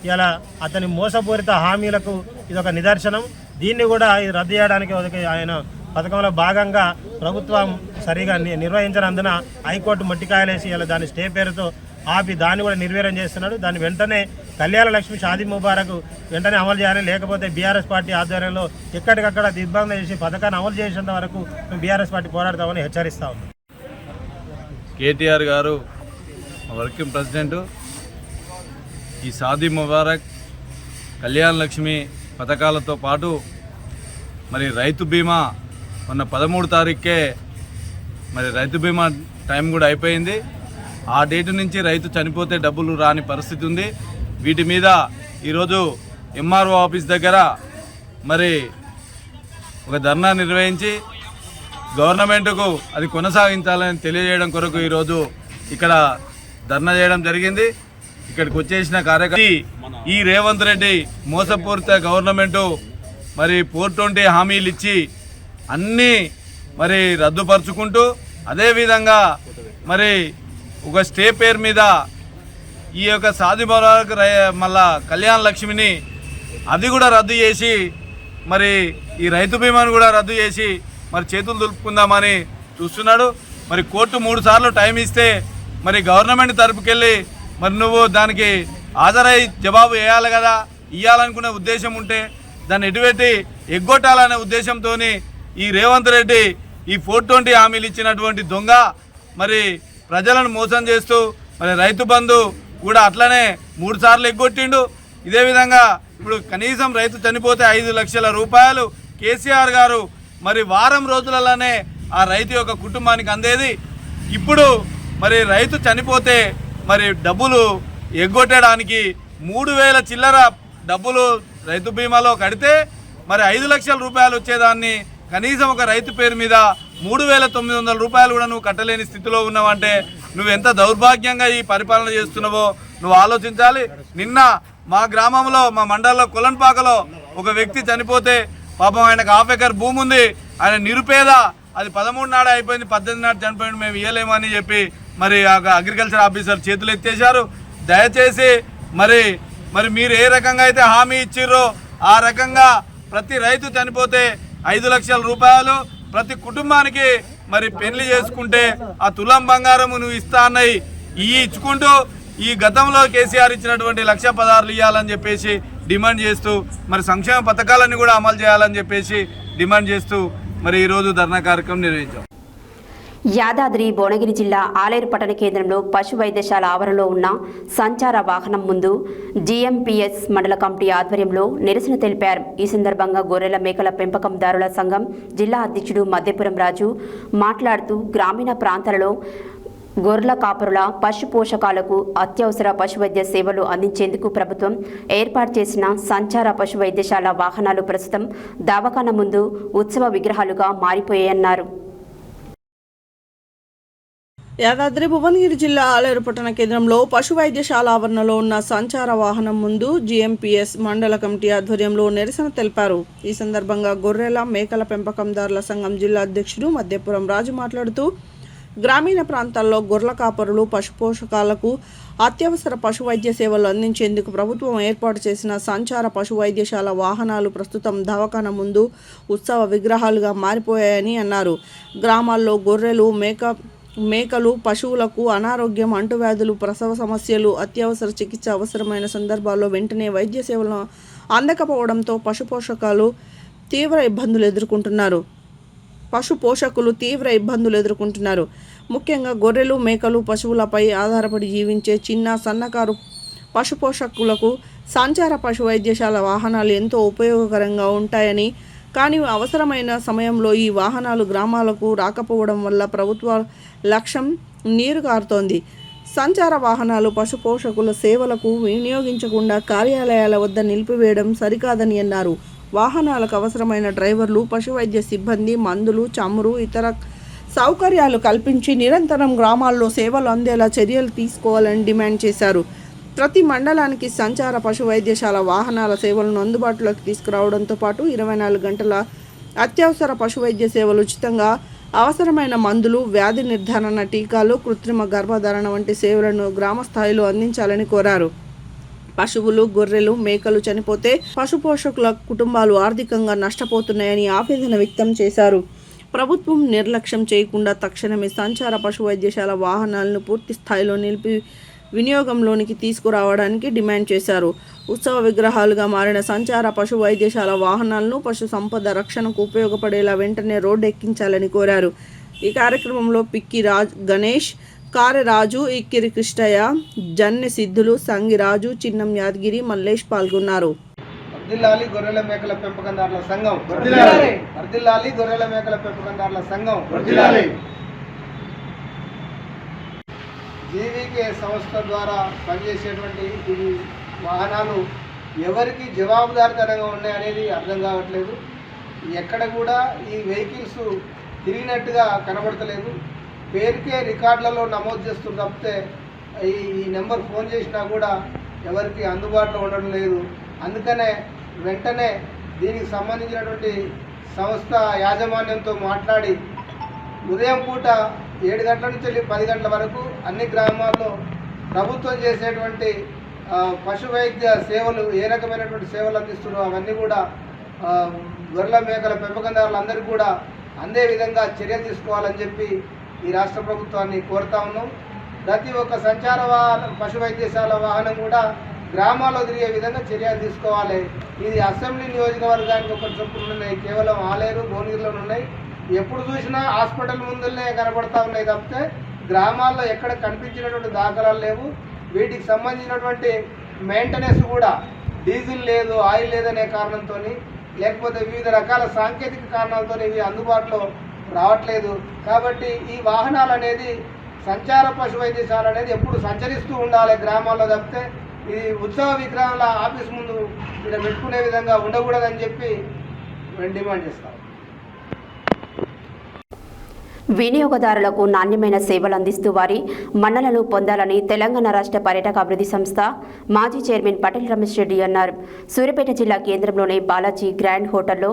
ఇలా అతని మోసపూరిత హామీలకు ఇదొక నిదర్శనం. దీన్ని కూడా రద్దు చేయడానికి ఆయన పథకంలో భాగంగా ప్రభుత్వం సరిగా నిర్వహించినందున హైకోర్టు మట్టికాయలేసి ఇలా దాని స్టే పేరుతో ఆపి దాన్ని కూడా నిర్వీర్యం చేస్తున్నాడు. దాన్ని వెంటనే కళ్యాణ లక్ష్మి షాదీ ముబారక్ వెంటనే అమలు చేయాలి, లేకపోతే బీఆర్ఎస్ పార్టీ ఆధ్వర్యంలో ఎక్కడికక్కడ దిగ్బంధం చేసి పథకాన్ని అమలు చేసేంత వరకు మేము బీఆర్ఎస్ పార్టీ పోరాడతామని హెచ్చరిస్తా ఉన్నాం. కేటీఆర్ గారు వర్కింగ్ ప్రెసిడెంట్ ఈ షాదీ ముబారక్ కళ్యాణ లక్ష్మి పథకాలతో పాటు మరి రైతు బీమా మొన్న 13 తారీఖుకే మరి రైతు బీమా టైం కూడా అయిపోయింది. ఆ డేటు నుంచి రైతు చనిపోతే డబ్బులు రాని పరిస్థితి ఉంది. వీటి మీద ఈరోజు ఎంఆర్ఓ ఆఫీస్ దగ్గర మరి ఒక ధర్నా నిర్వహించి గవర్నమెంట్కు అది కొనసాగించాలని తెలియజేయడం కొరకు ఈరోజు ఇక్కడ ధర్నా చేయడం జరిగింది. ఇక్కడికి వచ్చేసిన కార్యకర్త ఈ రేవంత్ రెడ్డి మోసపూరిత గవర్నమెంటు మరి 420 హామీలు ఇచ్చి అన్నీ మరి రద్దుపరుచుకుంటూ అదేవిధంగా మరి ఒక స్టే పేరు మీద ఈ యొక్క షాదీ ముబారక్ మళ్ళా కళ్యాణ లక్ష్మిని అది కూడా రద్దు చేసి మరి ఈ రైతు బీమాను కూడా రద్దు చేసి మరి చేతులు దులుపుకుందామని చూస్తున్నాడు. మరి కోర్టు 3 సార్లు టైం ఇస్తే మరి గవర్నమెంట్ తరపుకెళ్ళి మరి నువ్వు దానికి హాజరై జవాబు వేయాలి కదా, ఇవ్వాలనుకునే ఉద్దేశం ఉంటే దాన్ని ఎటుపెట్టి ఎగ్గొట్టాలనే ఉద్దేశంతో ఈ రేవంత్ రెడ్డి ఈ 420 హామీలు ఇచ్చినటువంటి దొంగ మరి ప్రజలను మోసం చేస్తూ మరి రైతు బంధు కూడా అట్లనే 3 సార్లు ఎగ్గొట్టిండు. ఇదే విధంగా ఇప్పుడు కనీసం రైతు చనిపోతే 5 లక్షల రూపాయలు కేసీఆర్ గారు మరి వారం రోజులలోనే ఆ రైతు యొక్క కుటుంబానికి అందేది. ఇప్పుడు మరి రైతు చనిపోతే మరి డబ్బులు ఎగ్గొట్టడానికి 3,000 చిల్లర డబ్బులు రైతు బీమాలో కడితే మరి 5 లక్షల రూపాయలు వచ్చేదాన్ని కనీసం ఒక రైతు పేరు మీద 3,900 రూపాయలు కూడా నువ్వు కట్టలేని స్థితిలో ఉన్నావంటే నువ్వు ఎంత దౌర్భాగ్యంగా ఈ పరిపాలన చేస్తున్నావో నువ్వు ఆలోచించాలి. నిన్న మా గ్రామంలో మా మండలంలో కొలన్పాకలో ఒక వ్యక్తి చనిపోతే పాపం ఆయనకు 1/2 ఎకర్ భూమి ఉంది, ఆయన నిరుపేద, అది 13 నాడు అయిపోయింది, 18 నాడు చనిపోయింది, మేము ఇవ్వలేమని చెప్పి మరి అగ్రికల్చర్ ఆఫీసర్ చేతులు ఎత్తేశారు. దయచేసి మరి మీరు ఏ రకంగా అయితే హామీ ఇచ్చిర్రో ఆ రకంగా ప్రతి రైతు చనిపోతే 5 లక్షల రూపాయలు ప్రతి కుటుంబానికి మరి పెళ్లి చేసుకుంటే ఆ తులం బంగారం నువ్వు ఇస్తా అన్నాయి ఇచ్చుకుంటూ ఈ గతంలో కేసీఆర్ ఇచ్చినటువంటి 1,16,000 ఇవ్వాలని చెప్పేసి డిమాండ్ చేస్తూ మరి సంక్షేమ పథకాలన్నీ కూడా అమలు చేయాలని చెప్పేసి డిమాండ్ చేస్తూ మరి ఈరోజు ధర్నా కార్యక్రమం నిర్వహించాం. యాదాద్రి భువనగిరి జిల్లా ఆలేరు పట్టణ కేంద్రంలో పశు వైద్యశాల ఆవరణలో ఉన్న సంచార వాహనం ముందు జీఎంపీఎస్ మండల కమిటీ ఆధ్వర్యంలో నిరసన తెలిపారు. ఈ సందర్భంగా గొర్రెల మేకల పెంపకందారుల సంఘం జిల్లా అధ్యక్షుడు మధ్యపురం రాజు మాట్లాడుతూ గ్రామీణ ప్రాంతాలలో గొర్రెల కాపరుల పశు పోషకాలకు అత్యవసర పశు వైద్య సేవలు అందించేందుకు ప్రభుత్వం ఏర్పాటు చేసిన సంచార పశు వైద్యశాల వాహనాలు ప్రస్తుతం దవాఖాన ముందు ఉత్సవ విగ్రహాలుగా మారిపోయాయన్నారు. యాదాద్రి భువనగిరి జిల్లా ఆలేరు పట్టణ కేంద్రంలో పశు వైద్యశాల ఆవరణలో ఉన్న సంచార వాహనం ముందు జీఎంపీఎస్ మండల కమిటీ ఆధ్వర్యంలో నిరసన తెలిపారు. ఈ సందర్భంగా గొర్రెల మేకల పెంపకందారుల సంఘం జిల్లా అధ్యక్షుడు మధ్యపురం రాజు మాట్లాడుతూ గ్రామీణ ప్రాంతాల్లో గొర్రెల కాపరులు పశు పోషకాలకు అత్యవసర పశు వైద్య సేవలు అందించేందుకు ప్రభుత్వం ఏర్పాటు చేసిన సంచార పశు వైద్యశాల వాహనాలు ప్రస్తుతం దవాఖాన ముందు ఉత్సవ విగ్రహాలుగా మారిపోయాయని అన్నారు. గ్రామాల్లో గొర్రెలు మేకలు పశువులకు అనారోగ్యం, అంటువ్యాధులు, ప్రసవ సమస్యలు, అత్యవసర చికిత్స అవసరమైన సందర్భాల్లో వెంటనే వైద్య సేవలను అందకపోవడంతో పశు పోషకులు తీవ్ర ఇబ్బందులు ఎదుర్కొంటున్నారు. ముఖ్యంగా గొర్రెలు మేకలు పశువులపై ఆధారపడి జీవించే చిన్న సన్నకారు పశు పోషకులకు సంచార పశు వైద్యశాల వాహనాలు ఎంతో ఉపయోగకరంగా ఉంటాయని, కానీ అవసరమైన సమయంలో ఈ వాహనాలు గ్రామాలకు రాకపోవడం వల్ల ప్రభుత్వ లక్ష్యం నీరు కారుతోంది. సంచార వాహనాలు పశు పోషకుల సేవలకు వినియోగించకుండా కార్యాలయాల వద్ద నిలిపివేయడం సరికాదని అన్నారు. వాహనాలకు అవసరమైన డ్రైవర్లు, పశు వైద్య సిబ్బంది, మందులు, చమురు, ఇతర సౌకర్యాలు కల్పించి నిరంతరం గ్రామాల్లో సేవలు అందేలా చర్యలు తీసుకోవాలని డిమాండ్ చేశారు. ప్రతి మండలానికి సంచార పశు వైద్యశాల వాహనాల సేవలను అందుబాటులోకి తీసుకురావడంతో పాటు 24 గంటల అత్యవసర పశు వైద్య సేవలు ఉచితంగా, అవసరమైన మందులు, వ్యాధి నిర్ధారణ, టీకాలు, కృత్రిమ గర్భధారణ వంటి సేవలను గ్రామ స్థాయిలో అందించాలని కోరారు. పశువులు, గొర్రెలు, మేకలు చనిపోతే పశు పోషకుల కుటుంబాలు ఆర్థికంగా నష్టపోతున్నాయని ఆవేదన వ్యక్తం చేశారు. ప్రభుత్వం నిర్లక్ష్యం చేయకుండా తక్షణమే సంచార పశు వైద్యశాల వాహనాలను పూర్తి స్థాయిలో వినియోగంలోనికి తీసుకురావడానికి డిమాండ్ చేశారు. ఉత్సవ విగ్రహాలుగా మారిన సంచార పశు వైద్యశాల వాహనాలను పశు సంపద రక్షణకు ఉపయోగపడేలా వెంటనే రోడ్డు ఎక్కించాలని కోరారు. ఈ కార్యక్రమంలో పిక్కి గణేష్, కారెరాజు, ఇక్కిరి కృష్ణయ్య, జన్నె సిద్ధులు, సంగిరాజు, చిన్నం యాదగిరి, మల్లేష్ పాల్గొన్నారు. వర్ధిల్లాలి గొర్రెల మేకల పెంపకందారుల సంఘం వర్ధిల్లాలి. వర్ధిల్లాలి గొర్రెల మేకల పెంపకందారుల సంఘం వర్ధిల్లాలి. జీవీకే సంస్థ ద్వారా పనిచేసేటువంటి ఈ వాహనాలు ఎవరికి జవాబుదారితనంగా ఉన్నాయనేది అర్థం కావట్లేదు. ఎక్కడ కూడా ఈ వెహికల్స్ తిరిగినట్టుగా కనబడతలేదు. పేరుకే రికార్డులలో నమోదు చేస్తుంది తప్పితే ఈ నెంబర్ ఫోన్ చేసినా కూడా ఎవరికి అందుబాటులో ఉండడం లేదు. అందుకనే వెంటనే దీనికి సంబంధించినటువంటి సంస్థ యాజమాన్యంతో మాట్లాడి ఉదయం పూట 7 గంటల నుంచి 10 గంటల వరకు అన్ని గ్రామాల్లో ప్రభుత్వం చేసేటువంటి పశు వైద్య సేవలు ఏ రకమైనటువంటి సేవలు అందిస్తున్నారో అవన్నీ కూడా గొర్రెల మేకల పెంపకందారులందరికీ కూడా అందే విధంగా చర్య తీసుకోవాలని చెప్పి ఈ రాష్ట్ర ప్రభుత్వాన్ని కోరుతా ఉన్నాం. ప్రతి ఒక్క సంచార పశు వైద్యశాల వాహనం కూడా గ్రామాల్లో తిరిగే విధంగా చర్యలు తీసుకోవాలి. ఇది అసెంబ్లీ నియోజకవర్గానికి ఒక చొప్పున ఉన్నాయి, కేవలం ఆలేరు, భువనగిరిలో ఉన్నాయి. ఎప్పుడు చూసినా హాస్పిటల్ ముందులనే కనబడతా ఉన్నాయి తప్పితే గ్రామాల్లో ఎక్కడ కనిపించినటువంటి దాఖలాలు లేవు. వీటికి సంబంధించినటువంటి మెయింటెనెన్స్ కూడా డీజిల్ లేదు, ఆయిల్ లేదనే కారణంతో, లేకపోతే వివిధ రకాల సాంకేతిక కారణాలతో ఇవి అందుబాటులో రావట్లేదు. కాబట్టి ఈ వాహనాలు అనేది సంచార పశు వైద్యశాల అనేది ఎప్పుడు సంచరిస్తూ ఉండాలి గ్రామాల్లో తప్పితే ఈ ఉత్సవ విగ్రహాల ఆఫీస్ ముందు ఇక్కడ పెట్టుకునే విధంగా ఉండకూడదని చెప్పి డిమాండ్ చేస్తాం. వినియోగదారులకు నాణ్యమైన సేవలు అందిస్తూ వారి మన్ననలు పొందాలని తెలంగాణ రాష్ట్ర పర్యాటక అభివృద్ధి సంస్థ మాజీ చైర్మన్ పటేల్ రమేష్ రెడ్డి అన్నారు. సూర్యాపేట జిల్లా కేంద్రంలోని బాలాజీ గ్రాండ్ హోటల్లో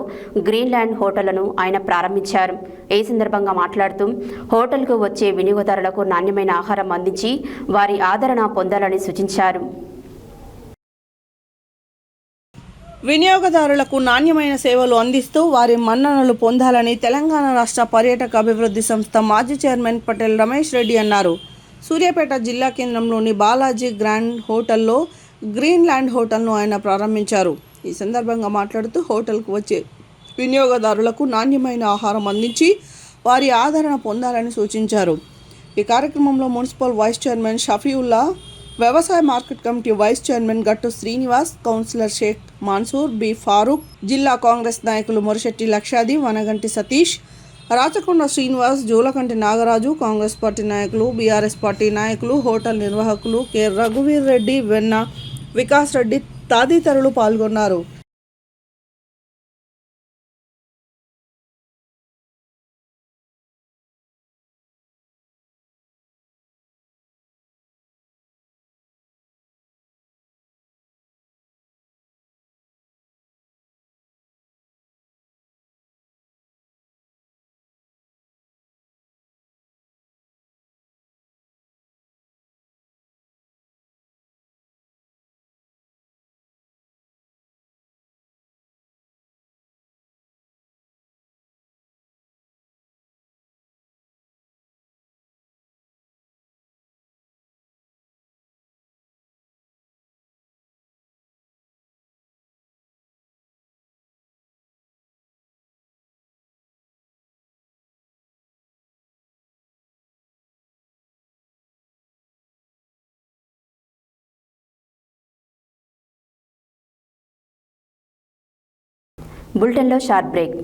గ్రీన్లాండ్ హోటళ్లను ఆయన ప్రారంభించారు. ఈ సందర్భంగా మాట్లాడుతూ హోటల్కు వచ్చే వినియోగదారులకు నాణ్యమైన ఆహారం అందించి వారి ఆదరణ పొందాలని సూచించారు. వినియోగదారులకు నాణ్యమైన సేవలు అందిస్తూ వారి మన్ననలు పొందాలని తెలంగాణ రాష్ట్ర పర్యాటక అభివృద్ధి సంస్థ మాజీ చైర్మన్ పటేల్ రమేష్ రెడ్డి అన్నారు. సూర్యాపేట జిల్లా కేంద్రంలోని బాలాజీ గ్రాండ్ హోటల్లో గ్రీన్ ల్యాండ్ హోటల్ను ఆయన ప్రారంభించారు. ఈ సందర్భంగా మాట్లాడుతూ హోటల్కు వచ్చే వినియోగదారులకు నాణ్యమైన ఆహారం అందించి వారి ఆదరణ పొందాలని సూచించారు. ఈ కార్యక్రమంలో మున్సిపల్ వైస్ చైర్మన్ షఫీవుల్లా, వ్యవసాయ మార్కెట్ కమిటీ వైస్ చైర్మన్ గట్టు Srinivas, councillor Sheikh Mansour, B Farooq, జిల్లా కాంగ్రెస్ నాయకులు మొరిశెట్టి లక్షాది, వనగంటి సతీష్, రాచకొండ శ్రీనివాస్, జూలకంటి నాగరాజు, కాంగ్రెస్ పార్టీ నాయకులు, బీఆర్ఎస్ పార్టీ నాయకులు, హోటల్ నిర్వాహకులు కె రఘువీర్ రెడ్డి, వెన్న వికాస్ రెడ్డి తదితరులు పాల్గొన్నారు. బులెటిన్లో short break.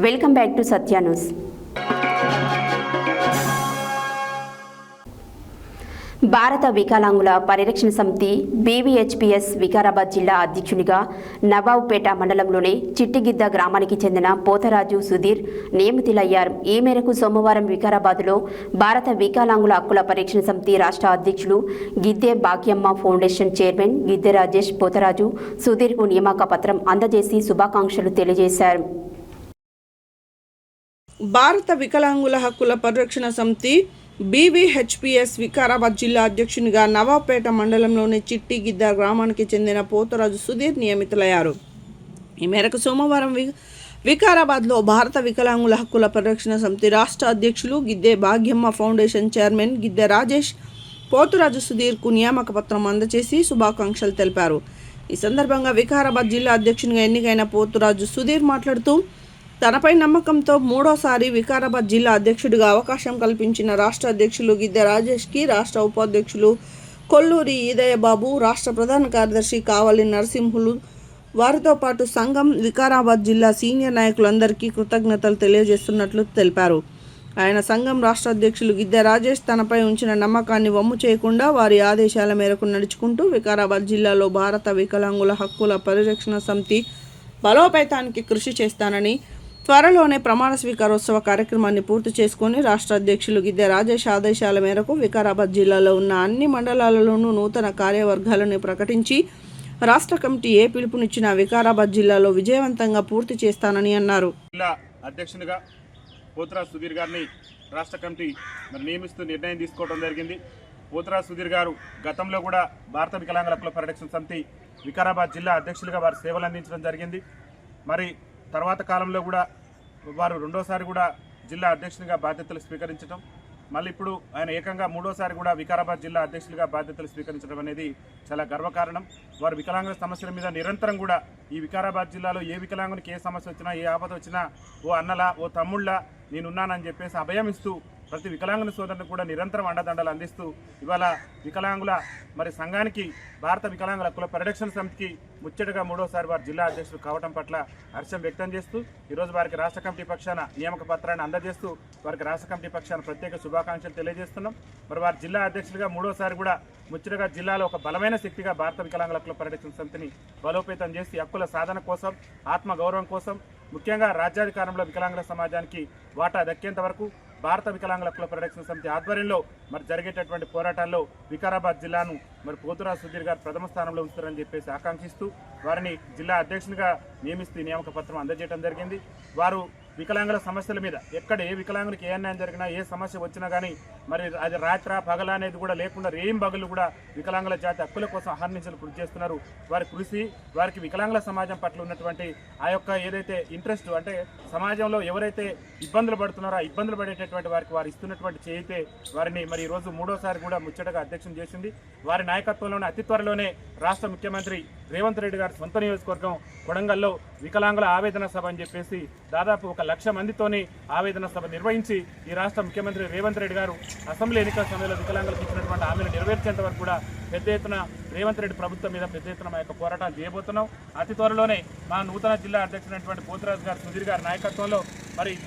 Welcome back to Satya news. భారత వికలాంగుల పరిరక్షణ సమితి బీవీహెచ్పీఎస్ వికారాబాద్ జిల్లా అధ్యక్షునిగా నవాబ్పేట మండలంలోని చిట్టిగిద్ద గ్రామానికి చెందిన పోతరాజు సుధీర్ నియమితులయ్యారు. ఈ మేరకు సోమవారం వికారాబాద్లో భారత వికలాంగుల హక్కుల పరిరక్షణ సమితి రాష్ట్ర అధ్యక్షులు గిద్దె భాగ్యమ్మ ఫౌండేషన్ చైర్మన్ గిద్దె రాజేష్ పోతరాజు సుధీర్కు నియామక పత్రం అందజేసి శుభాకాంక్షలు తెలియజేశారు. భారత వికలాంగుల హక్కుల పరిరక్షణ సమితి బీవీహెచ్పీఎస్ వికారాబాద్ జిల్లా అధ్యక్షునిగా నవాబ్పేట మండలంలోని చిట్టిగిద్ద గ్రామానికి చెందిన పోతరాజు సుధీర్ నియమితులయ్యారు. ఈ మేరకు సోమవారం వికారాబాద్లో భారత వికలాంగుల హక్కుల పరిరక్షణ సమితి రాష్ట్ర అధ్యక్షులు గిద్దె భాగ్యమ్మ ఫౌండేషన్ చైర్మన్ గిద్దె రాజేష్ పోతరాజు సుధీర్కు నియామక పత్రం అందజేసి శుభాకాంక్షలు తెలిపారు. ఈ సందర్భంగా వికారాబాద్ జిల్లా అధ్యక్షునిగా ఎన్నికైన పోతరాజు సుధీర్ మాట్లాడుతూ తనపై నమ్మకంతో మూడోసారి వికారాబాద్ జిల్లా అధ్యక్షుడిగా అవకాశం కల్పించిన రాష్ట్ర అధ్యక్షులు గిద్దె రాజేష్కి, రాష్ట్ర ఉపాధ్యక్షులు కొల్లూరి ఈదయ్యబాబు, రాష్ట్ర ప్రధాన కార్యదర్శి కావలి నరసింహులు, వారితో పాటు సంఘం వికారాబాద్ జిల్లా సీనియర్ నాయకులందరికీ కృతజ్ఞతలు తెలియజేస్తున్నట్లు తెలిపారు. ఆయన సంఘం రాష్ట్ర అధ్యక్షులు గిద్దె రాజేష్ తనపై ఉంచిన నమ్మకాన్ని వమ్ము చేయకుండా వారి ఆదేశాల మేరకు నడుచుకుంటూ వికారాబాద్ జిల్లాలో భారత వికలాంగుల హక్కుల పరిరక్షణ సమితి బలోపేతానికి కృషి చేస్తానని, త్వరలోనే ప్రమాణ స్వీకారోత్సవ కార్యక్రమాన్ని పూర్తి చేసుకుని రాష్ట్ర అధ్యక్షులు గిద్దె రాజేష్ ఆదేశాల మేరకు వికారాబాద్ జిల్లాలో ఉన్న అన్ని మండలాలలోనూ నూతన కార్యవర్గాలను ప్రకటించి రాష్ట్ర కమిటీ ఏ పిలుపునిచ్చిన వికారాబాద్ జిల్లాలో విజయవంతంగా పూర్తి చేస్తానని అన్నారు. జిల్లా అధ్యక్షునిగా పోతరాజు సుధీర్ గారిని రాష్ట్ర కమిటీ నియమిస్తూ నిర్ణయం తీసుకోవడం జరిగింది. పోతరాజు సుధీర్ గారు గతంలో కూడా భారత వికలాంగుల హక్కుల పరిరక్షణ సమితి వికారాబాద్ జిల్లా అధ్యక్షులుగా వారు సేవలు అందించడం జరిగింది. మరి తర్వాత కాలంలో కూడా వారు రెండోసారి కూడా జిల్లా అధ్యక్షునిగా బాధ్యతలు స్వీకరించడం, మళ్ళీ ఇప్పుడు ఆయన ఏకంగా మూడోసారి కూడా వికారాబాద్ జిల్లా అధ్యక్షులుగా బాధ్యతలు స్వీకరించడం అనేది చాలా గర్వకారణం. వారు వికలాంగుల సమస్యల మీద నిరంతరం కూడా ఈ వికారాబాద్ జిల్లాలో ఏ వికలాంగునికి ఏ సమస్య వచ్చినా, ఏ ఆపద వచ్చినా ఓ అన్నలా ఓ తమ్ముళ్ళ నేనున్నానని చెప్పేసి అభయం ఇస్తూ ప్రతి వికలాంగుల సోదరుని కూడా నిరంతరం అండదండలు అందిస్తూ ఇవాళ వికలాంగుల సంఘానికి భారత వికలాంగుల హక్కుల పరిరక్షణ సమితికి ముచ్చటగా 3వసారి వారు జిల్లా అధ్యక్షులు కావడం పట్ల హర్షం వ్యక్తం చేస్తూ ఈరోజు వారికి రాష్ట్ర కమిటీ పక్షాన నియామక పత్రాన్ని అందజేస్తూ వారికి రాష్ట్ర కమిటీ పక్షాన ప్రత్యేక శుభాకాంక్షలు తెలియజేస్తున్నాం. మరి వారి జిల్లా అధ్యక్షులుగా 3వసారి కూడా ముచ్చటగా జిల్లాలో ఒక బలమైన శక్తిగా భారత వికలాంగుల హక్కుల పరిరక్షణ సమితిని బలోపేతం చేసి హక్కుల సాధన కోసం, ఆత్మగౌరవం కోసం, ముఖ్యంగా రాజ్యాధికారంలో వికలాంగుల సమాజానికి వాటా దక్కేంత వరకు భారత వికలాంగుల హక్కుల పరిరక్షణ సమితి ఆధ్వర్యంలో జరిగేటటువంటి పోరాటాల్లో వికారాబాద్ జిల్లాను పోతురాజు సుధీర్ గారు ప్రథమ స్థానంలో ఉంచుతారని చెప్పేసి ఆకాంక్షిస్తూ వారిని జిల్లా అధ్యక్షునిగా నియమిస్తూ నియామక పత్రం అందజేయడం జరిగింది. వారు వికలాంగుల సమస్యల మీద ఎక్కడ ఏ వికలాంగునికి ఏ అన్యాయం జరిగినా, ఏ సమస్య వచ్చినా కానీ అది రాత్ర పగల అనేది కూడా లేకుండా రేం బగులు కూడా వికలాంగుల జాతి హక్కుల కోసం అహర్నిశలు కృషి చేస్తున్నారు. వారి కృషి వారికి వికలాంగుల సమాజం పట్ల ఉన్నటువంటి ఆ యొక్క ఏదైతే ఇంట్రెస్ట్, అంటే సమాజంలో ఎవరైతే ఇబ్బందులు పడుతున్నారో ఆ ఇబ్బందులు పడేటటువంటి వారికి వారు ఇస్తున్నటువంటి చేయితే వారిని ఈరోజు 3వసారి కూడా ముచ్చటగా అధ్యక్షం చేసింది. వారి నాయకత్వంలోనే అతి త్వరలోనే రాష్ట్ర ముఖ్యమంత్రి రేవంత్ రెడ్డి గారి సొంత నియోజకవర్గం కొడంగల్లో వికలాంగుల ఆవేదన సభ అని చెప్పేసి దాదాపు 1,00,000 మందితోని ఆవేదన సభ నిర్వహించి ఈ రాష్ట్ర ముఖ్యమంత్రి రేవంత్ రెడ్డి గారు అసెంబ్లీ ఎన్నికల సమయంలో వికలాంగులకు ఇచ్చినటువంటి హామీలు నెరవేర్చేంత వరకు కూడా పెద్ద ఎత్తున రేవంత్ రెడ్డి ప్రభుత్వం మీద పెద్ద ఎత్తున మా యొక్క పోరాటాలు చేయబోతున్నాం. అతి త్వరలోనే మా నూతన జిల్లా అధ్యక్షుడైనటువంటి పోతురాజు గారు సుధీర్ గారి నాయకత్వంలో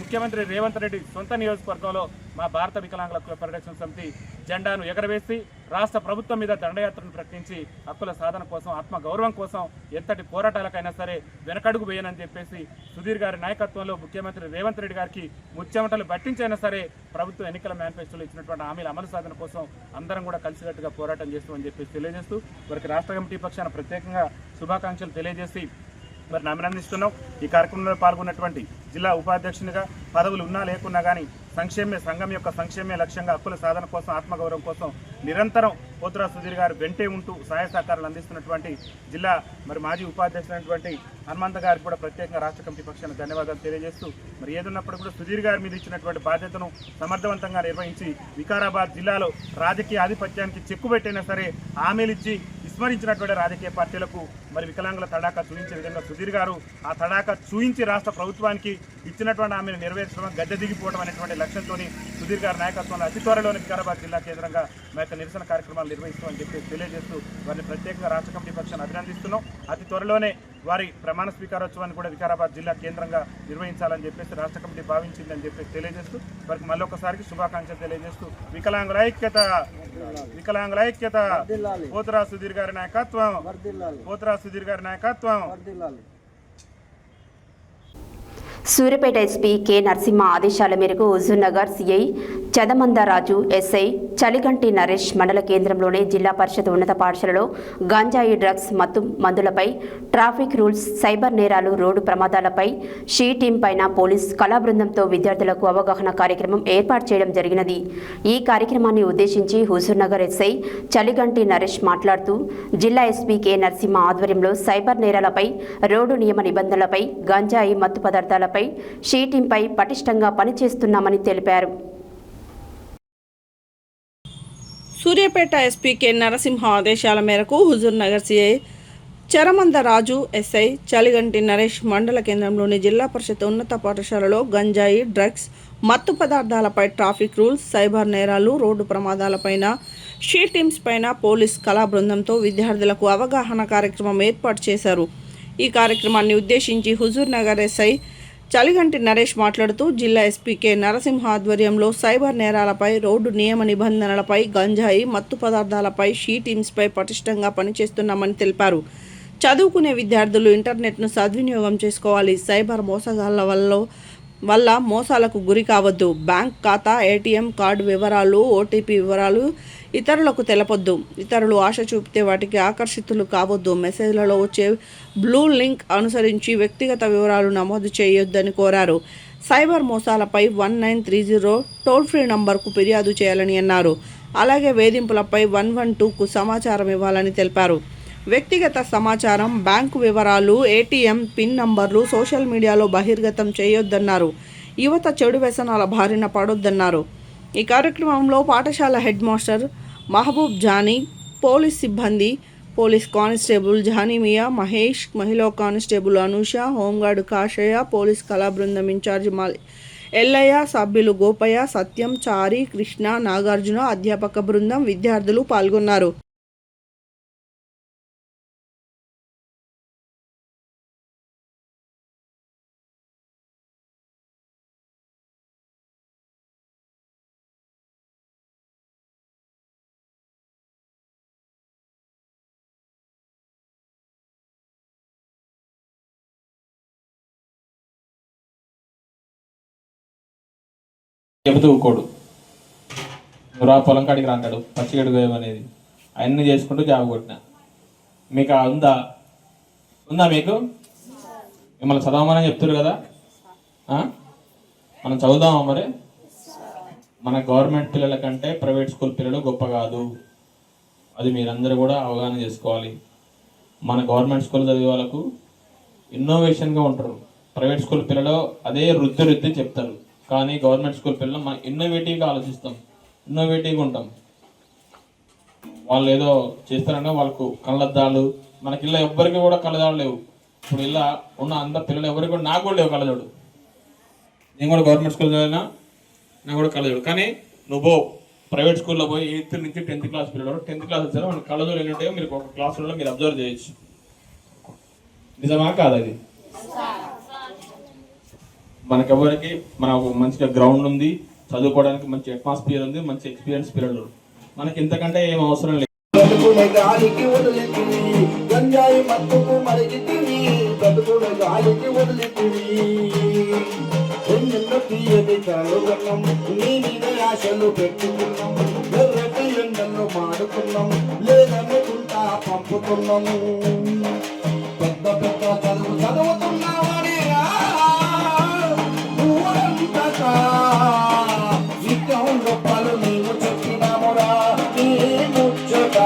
ముఖ్యమంత్రి రేవంత్ రెడ్డి సొంత నియోజకవర్గంలో మా భారత వికలాంగుల హక్కుల పరిరక్షణ సమితి జెండాను ఎగరవేసి రాష్ట్ర ప్రభుత్వం మీద దండయాత్రను ప్రకటించి హక్కుల సాధన కోసం, ఆత్మగౌరవం కోసం ఎంతటి పోరాటాలకైనా సరే వెనకడుగు వేయనని చెప్పేసి సుధీర్ గారి నాయకత్వంలో ముఖ్యమంత్రి రేవంత్ రెడ్డి గారికి ముచ్చెమటలు పట్టించైనా సరే ప్రభుత్వం ఎన్నికల మేనిఫెస్టోలో ఇచ్చినటువంటి హామీల అమలు సాధన కోసం అందరం కూడా కలిసికట్టుగా పోరాటం చేస్తామని చెప్పేసి తెలియజేస్తూ వారికి రాష్ట్ర కమిటీ పక్షాన ప్రత్యేకంగా శుభాకాంక్షలు తెలియజేసి అభినందిస్తున్నాం. ఈ కార్యక్రమంలో పాల్గొన్నటువంటి జిల్లా ఉపాధ్యక్షునిగా పదవులు ఉన్నా లేకున్నా కానీ సంఘం యొక్క సంక్షేమే లక్ష్యంగా హక్కుల సాధన కోసం, ఆత్మగౌరవం కోసం నిరంతరం పోతురాజు సుధీర్ గారు వెంటే ఉంటూ సహాయ సహకారాలు అందిస్తున్నటువంటి జిల్లా మాజీ ఉపాధ్యక్షుడైనటువంటి హనుమంత గారికి కూడా ప్రత్యేకంగా రాష్ట్ర కమిటీ పక్షాన ధన్యవాదాలు తెలియజేస్తూ ఏదున్నప్పుడు కూడా సుధీర్ గారి మీద ఇచ్చినటువంటి బాధ్యతను సమర్థవంతంగా నిర్వహించి వికారాబాద్ జిల్లాలో రాజకీయ ఆధిపత్యానికి చెక్కు పెట్టైనా సరే హామీలిచ్చి విస్మరించినటువంటి రాజకీయ పార్టీలకు వికలాంగుల తడాకా చూయించే విధంగా సుధీర్ గారు ఆ తడాకా చూయించి రాష్ట్ర ప్రభుత్వానికి ఇచ్చినటువంటి హామీని నెరవేర్చడం, గద్దె దిగిపోవడం అనేటువంటి లక్ష్యంతో సుధీర్ గారి నాయకత్వంలో అతి త్వరలోని వికారాబాద్ జిల్లా కేంద్రంగా మా యొక్క నిరసన కార్యక్రమాలు నిర్వహిస్తామని చెప్పి తెలియజేస్తూ వారిని ప్రత్యేకంగా రాష్ట్ర కమిటీ పక్షాన్ని అభినందిస్తున్నాం. అతి త్వరలోనే వారి ప్రమాణ స్వీకారోత్సవాన్ని కూడా వికారాబాద్ జిల్లా కేంద్రంగా నిర్వహించాలని చెప్పేసి రాష్ట్ర కమిటీ భావించిందని చెప్పి తెలియజేస్తూ వారికి మళ్ళొకసారికి శుభాకాంక్షలు తెలియజేస్తూ వికలాంగుల ఐక్యత, వికలాంగుల ఐక్యత, పోతురాజు సుధీర్ గారి నాయకత్వం, పోతురాజు సుధీర్ గారి నాయకత్వం. సూర్యాపేట ఎస్పీ కె నరసింహ ఆదేశాల మేరకు హుజూర్నగర్ సిఐ చదమందరాజు, ఎస్ఐ చలిగంటి నరేష్ మండల కేంద్రంలోని జిల్లా పరిషత్ ఉన్నత పాఠశాలలో గంజాయి, డ్రగ్స్, మత్తు మందులపై, ట్రాఫిక్ రూల్స్, సైబర్ నేరాలు, రోడ్డు ప్రమాదాలపై షీ టీం పైన పోలీస్ కళా బృందంతో విద్యార్థులకు అవగాహన కార్యక్రమం ఏర్పాటు చేయడం జరిగినది. ఈ కార్యక్రమాన్ని ఉద్దేశించి హుజూర్నగర్ ఎస్ఐ చలిగంటి నరేష్ మాట్లాడుతూ జిల్లా ఎస్పీ కె నరసింహ ఆధ్వర్యంలో సైబర్ నేరాలపై, రోడ్డు నియమ నిబంధనలపై, గంజాయి, మత్తు పదార్థాలపై షీ టీంపై పటిష్టంగా పనిచేస్తున్నామని తెలిపారు. సూర్యాపేట ఎస్పీ కె నరసింహ ఆదేశాల మేరకు హుజూర్నగర్ సిఐ చరమందరాజు, ఎస్ఐ చలిగంటి నరేష్ మండల కేంద్రంలోని జిల్లా పరిషత్ ఉన్నత పాఠశాలలో గంజాయి, డ్రగ్స్, మత్తు పదార్థాలపై, ట్రాఫిక్ రూల్స్, సైబర్ నేరాలు, రోడ్డు ప్రమాదాలపైన షీ టీమ్స్ పైన పోలీస్ కళా బృందంతో విద్యార్థులకు అవగాహన కార్యక్రమం ఏర్పాటు చేశారు. ఈ కార్యక్రమాన్ని ఉద్దేశించి హుజూర్నగర్ ఎస్ఐ చలిగంటి నరేష్ మాట్లాడుతూ జిల్లా ఎస్పీ కె నరసింహ ఆధ్వర్యంలో సైబర్ నేరాలపై, రోడ్డు నియమ నిబంధనలపై, గంజాయి, మత్తు పదార్థాలపై షీ టీమ్స్పై పటిష్టంగా పనిచేస్తున్నామని తెలిపారు. చదువుకునే విద్యార్థులు ఇంటర్నెట్ను సద్వినియోగం చేసుకోవాలి. సైబర్ మోసగాళ్ల వల్ల మోసాలకు గురి కావద్దు. బ్యాంక్ ఖాతా, ఏటీఎం కార్డు వివరాలు, ఓటీపీ వివరాలు ఇతరులకు తెలపొద్దు. ఇతరులు ఆశ చూపితే వాటికి ఆకర్షితులు కావద్దు. మెసేజ్లలో వచ్చే బ్లూ లింక్ అనుసరించి వ్యక్తిగత వివరాలు నమోదు చేయొద్దని కోరారు. సైబర్ మోసాలపై 1930 టోల్ ఫ్రీ నంబర్కు ఫిర్యాదు చేయాలని అన్నారు. అలాగే వేధింపులపై 112కు సమాచారం ఇవ్వాలని తెలిపారు. వ్యక్తిగత సమాచారం, బ్యాంకు వివరాలు, ఏటీఎం పిన్ నంబర్లు సోషల్ మీడియాలో బహిర్గతం చేయొద్దన్నారు. యువత చెడు వ్యసనాల బారిన పడొద్దన్నారు. ఈ కార్యక్రమంలో పాఠశాల head master Mahaboob Jani, police సిబ్బంది, పోలీస్ కానిస్టేబుల్ జానీమియా, మహేష్, మహిళా constable Anusha, home guard Kashayya, police కళా బృందం ఇన్ఛార్జి ఎల్లయ్య, సభ్యులు గోపయ్య, సత్యం, చారి, కృష్ణ, నాగార్జున, అధ్యాపక బృందం, విద్యార్థులు పాల్గొన్నారు. చెబుతూ ఊకోడు, నువ్వు రా పొలం కాడికి రా అంటాడు. పచ్చిగడ్డి అనేది అన్నీ చేసుకుంటూ జాబ్ కొట్టిన. మీకు ఉందా మీకు? మిమ్మల్ని చదవమని చెప్తారు కదా, మనం చదువుదామా మరి? మన గవర్నమెంట్ పిల్లల కంటే ప్రైవేట్ స్కూల్ పిల్లలు గొప్ప కాదు, అది మీరందరూ కూడా అవగాహన చేసుకోవాలి. మన గవర్నమెంట్ స్కూల్ చదివే వాళ్ళకు ఇన్నోవేషన్గా ఉంటారు. ప్రైవేట్ స్కూల్ పిల్లలు అదే వృత్తి చెప్తారు, కానీ గవర్నమెంట్ స్కూల్ పిల్లలు మనం ఇన్నోవేటివ్గా ఆలోచిస్తాం, ఇన్నోవేటివ్గా ఉంటాం. వాళ్ళు ఏదో చేస్తారన్నా వాళ్ళకు కళ్ళద్దాలు, మనకి ఇలా ఎవ్వరికి కూడా కళ్ళదాడు లేవు. ఇప్పుడు ఇలా ఉన్న అంత పిల్లలు ఎవరికి కూడా, నాకు కూడా లేవు కళ్ళజోడు. నేను కూడా గవర్నమెంట్ స్కూల్ చదివినా, నాకు కూడా కళ్ళజోడు. కానీ నువ్వు ప్రైవేట్ స్కూల్లో పోయి 8th నుంచి 10th క్లాస్ పిల్లలు 10th క్లాస్ వచ్చారో మన కళ్ళజోడు ఎన్ని ఉంటాయో మీరు ఒక క్లాస్ రూమ్లో మీరు అబ్జర్వ్ చేయొచ్చు. నిజమా కాదు? అది మనకెవరికి మనకు మంచిగా గ్రౌండ్ ఉంది, చదువుకోవడానికి మంచి అట్మాస్ఫియర్ ఉంది, మంచి ఎక్స్పీరియన్స్ పిల్లలు. మనకి ఇంతకంటే ఏం అవసరం లేదు. పంపుతున్నాము పెద్ద పెద్ద చదువు చదువుతున్నావాడే గొప్పలు నీవు చెప్పినామురా నీ ముచ్చట.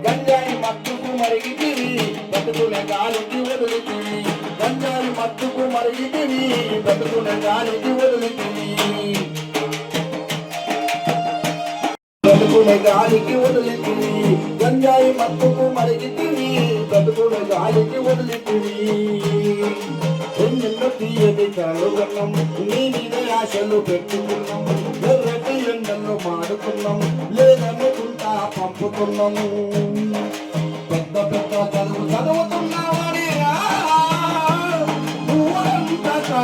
గంజాయి మత్తుకు మరిగితివి బతుకునే గాలికి వదిలితివి, గంజాయి మత్తుకు మరిగితివి బతుకునే గాలికి వదిలితివి, బతుకునే గాలికి వదిలితివి, గంజాయి మత్తుకు మరిగితివి బతుకునే గాలికి వదిలితివి. ఎన్నెన్నో తీయది కలుగన్నాం, నీ మీద ఆశలు పెట్టుకున్నాం, ఎర్రటి ఎండల్లో మాడుకున్నాం, లేదనుకుంటా పంపుతున్నాము పెద్ద పెద్ద చదువు చదువుతున్నావాడే ఊరంతటా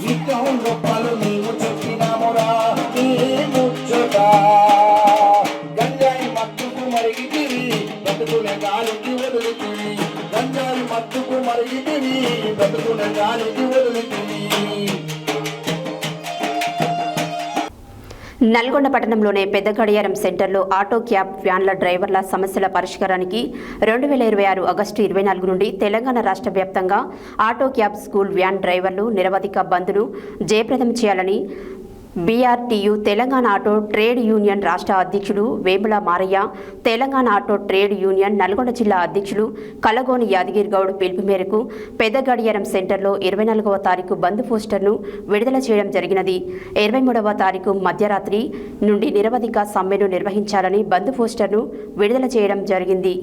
విద్యం గొప్పలు నీవు చెప్పినామురా నీ ముచ్చట. గంజాయి మత్తుకు మరిగితివి బతుకునే గాలికి వదిలితివి, గంజాయి మత్తుకు మరిగితివి బతుకునే గాలికి వదిలితివి. నల్గొండ పట్టణంలోని పెద్ద గడియారం సెంటర్లో ఆటో క్యాబ్ వ్యాన్ల డ్రైవర్ల సమస్యల పరిష్కారానికి 2026 ఆగస్టు 24 నుండి తెలంగాణ రాష్ట్ర వ్యాప్తంగా ఆటో క్యాబ్ స్కూల్ వ్యాన్ డ్రైవర్లు నిరవధిక బంద్ను జయప్రదం చేయాలని BRTU Telangana auto trade union రాష్ట్ర అధ్యక్షులు Vemula Maraiah, Telangana auto trade union Nalgonda జిల్లా అధ్యక్షులు కలగోని యాదగిరి గౌడ్ పిలుపు మేరకు పెద్ద గడియారం సెంటర్లో 24వ తారీఖు బంద్ పోస్టర్ను విడుదల చేయడం జరిగినది. 23వ తారీఖు మధ్యరాత్రి నుండి నిరవధిక సమ్మెను నిర్వహించాలని బంద్ పోస్టర్ను విడుదల చేయడం జరిగింది.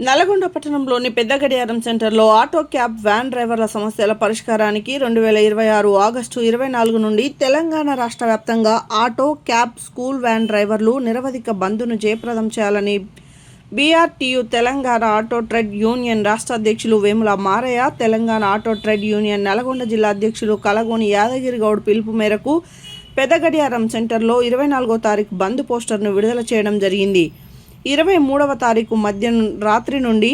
నల్గొండ పట్టణంలోని పెద్ద గడియారం సెంటర్లో ఆటో క్యాబ్ వ్యాన్ డ్రైవర్ల సమస్యల పరిష్కారానికి 2026 ఆగస్టు 24 నుండి తెలంగాణ రాష్ట్ర వ్యాప్తంగా ఆటో క్యాబ్ స్కూల్ వ్యాన్ డ్రైవర్లు నిరవధిక బంద్ను జయప్రదం చేయాలని BRTU Telangana auto trade union రాష్ట్ర అధ్యక్షులు Vemula Maraiah, Telangana auto trade union Nalgonda జిల్లా అధ్యక్షులు కలగోని యాదగిరి గౌడ్ పిలుపు మేరకు పెద్ద గడియారం సెంటర్లో 24వ తారీఖు బంద్ పోస్టర్ను విడుదల చేయడం జరిగింది. 23వ తారీఖు రాత్రి నుండి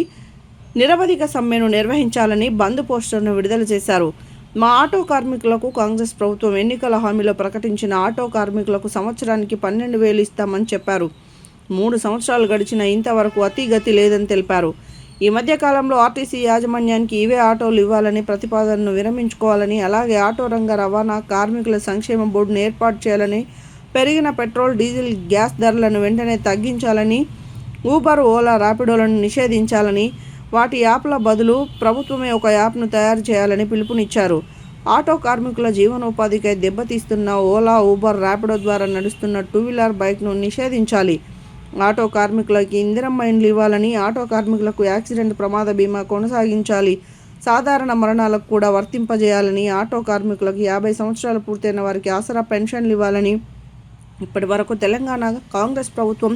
నిరవధిక సమ్మెను నిర్వహించాలని బంద్ పోస్టర్ను విడుదల చేశారు. మా ఆటో కార్మికులకు కాంగ్రెస్ ప్రభుత్వం ఎన్నికల హామీలో ప్రకటించిన ఆటో కార్మికులకు సంవత్సరానికి 12,000 ఇస్తామని చెప్పారు. 3 సంవత్సరాలు గడిచిన ఇంతవరకు అతిగతి లేదని తెలిపారు. ఈ మధ్య కాలంలో ఆర్టీసీ యాజమాన్యానికి ఇవే ఆటోలు ఇవ్వాలని ప్రతిపాదనను విరమించుకోవాలని, అలాగే ఆటో రంగ రవాణా కార్మికుల సంక్షేమ బోర్డును ఏర్పాటు చేయాలని, పెరిగిన పెట్రోల్, డీజిల్, గ్యాస్ ధరలను వెంటనే తగ్గించాలని, ఊబర్, ఓలా, ర్యాపిడోలను నిషేధించాలని, వాటి యాప్ల బదులు ప్రభుత్వమే ఒక యాప్ను తయారు చేయాలని పిలుపునిచ్చారు. ఆటో కార్మికుల జీవనోపాధికై దెబ్బతీస్తున్న ఓలా, ఊబర్, ర్యాపిడో ద్వారా నడుస్తున్న 2-వీలర్ బైక్ను నిషేధించాలి. ఆటో కార్మికులకి ఇందిరమ్మ ఇండ్లు ఇవ్వాలని, ఆటో కార్మికులకు యాక్సిడెంట్ ప్రమాద బీమా కొనసాగించాలి, సాధారణ మరణాలకు కూడా వర్తింపజేయాలని, ఆటో కార్మికులకు 50 సంవత్సరాలు పూర్తయిన వారికి ఆసరా పెన్షన్లు ఇవ్వాలని ఇప్పటి వరకు తెలంగాణ కాంగ్రెస్ ప్రభుత్వం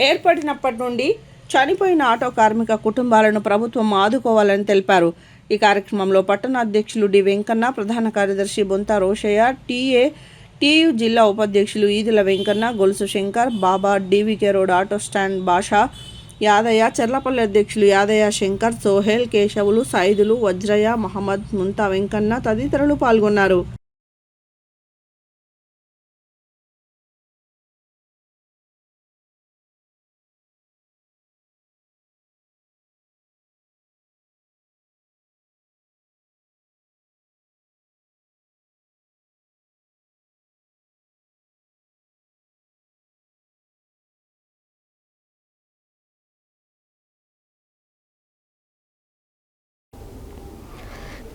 ఏర్పడినప్పటి నుండి చనిపోయిన ఆటో కార్మిక కుటుంబాలను ప్రభుత్వం ఆదుకోవాలని తెలిపారు. ఈ కార్యక్రమంలో పట్టణ అధ్యక్షులు డి వెంకన్న, ప్రధాన కార్యదర్శి బొంత రోషయ్య, టీయు జిల్లా ఉపాధ్యక్షులు ఈదుల వెంకన్న, గొలుసు శంకర్, బాబా, డివికే రోడ్ ఆటో స్టాండ్ భాష, యాదయ్య, చెర్లపల్లి అధ్యక్షులు యాదయ్య, శంకర్, సోహెల్, కేశవులు, సైదులు, వజ్రయ్య, మహమ్మద్, ముంతా వెంకన్న తదితరులు పాల్గొన్నారు.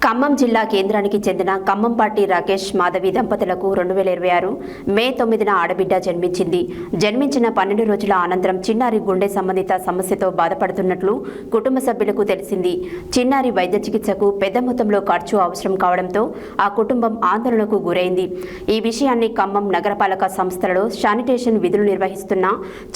ఖమ్మం జిల్లా కేంద్రానికి చెందిన ఖమ్మంపాటి రాకేష్ మాధవి దంపతులకు 2026 మే 9న ఆడబిడ్డ జన్మించింది. జన్మించిన 12 రోజుల అనంతరం చిన్నారి గుండె సంబంధిత సమస్యతో బాధపడుతున్నట్లు కుటుంబ సభ్యులకు తెలిసింది. చిన్నారి వైద్య చికిత్సకు పెద్ద మొత్తంలో ఖర్చు అవసరం కావడంతో ఆ కుటుంబం ఆందోళనకు గురైంది. ఈ విషయాన్ని ఖమ్మం నగరపాలక సంస్థలలో శానిటేషన్ విధులు నిర్వహిస్తున్న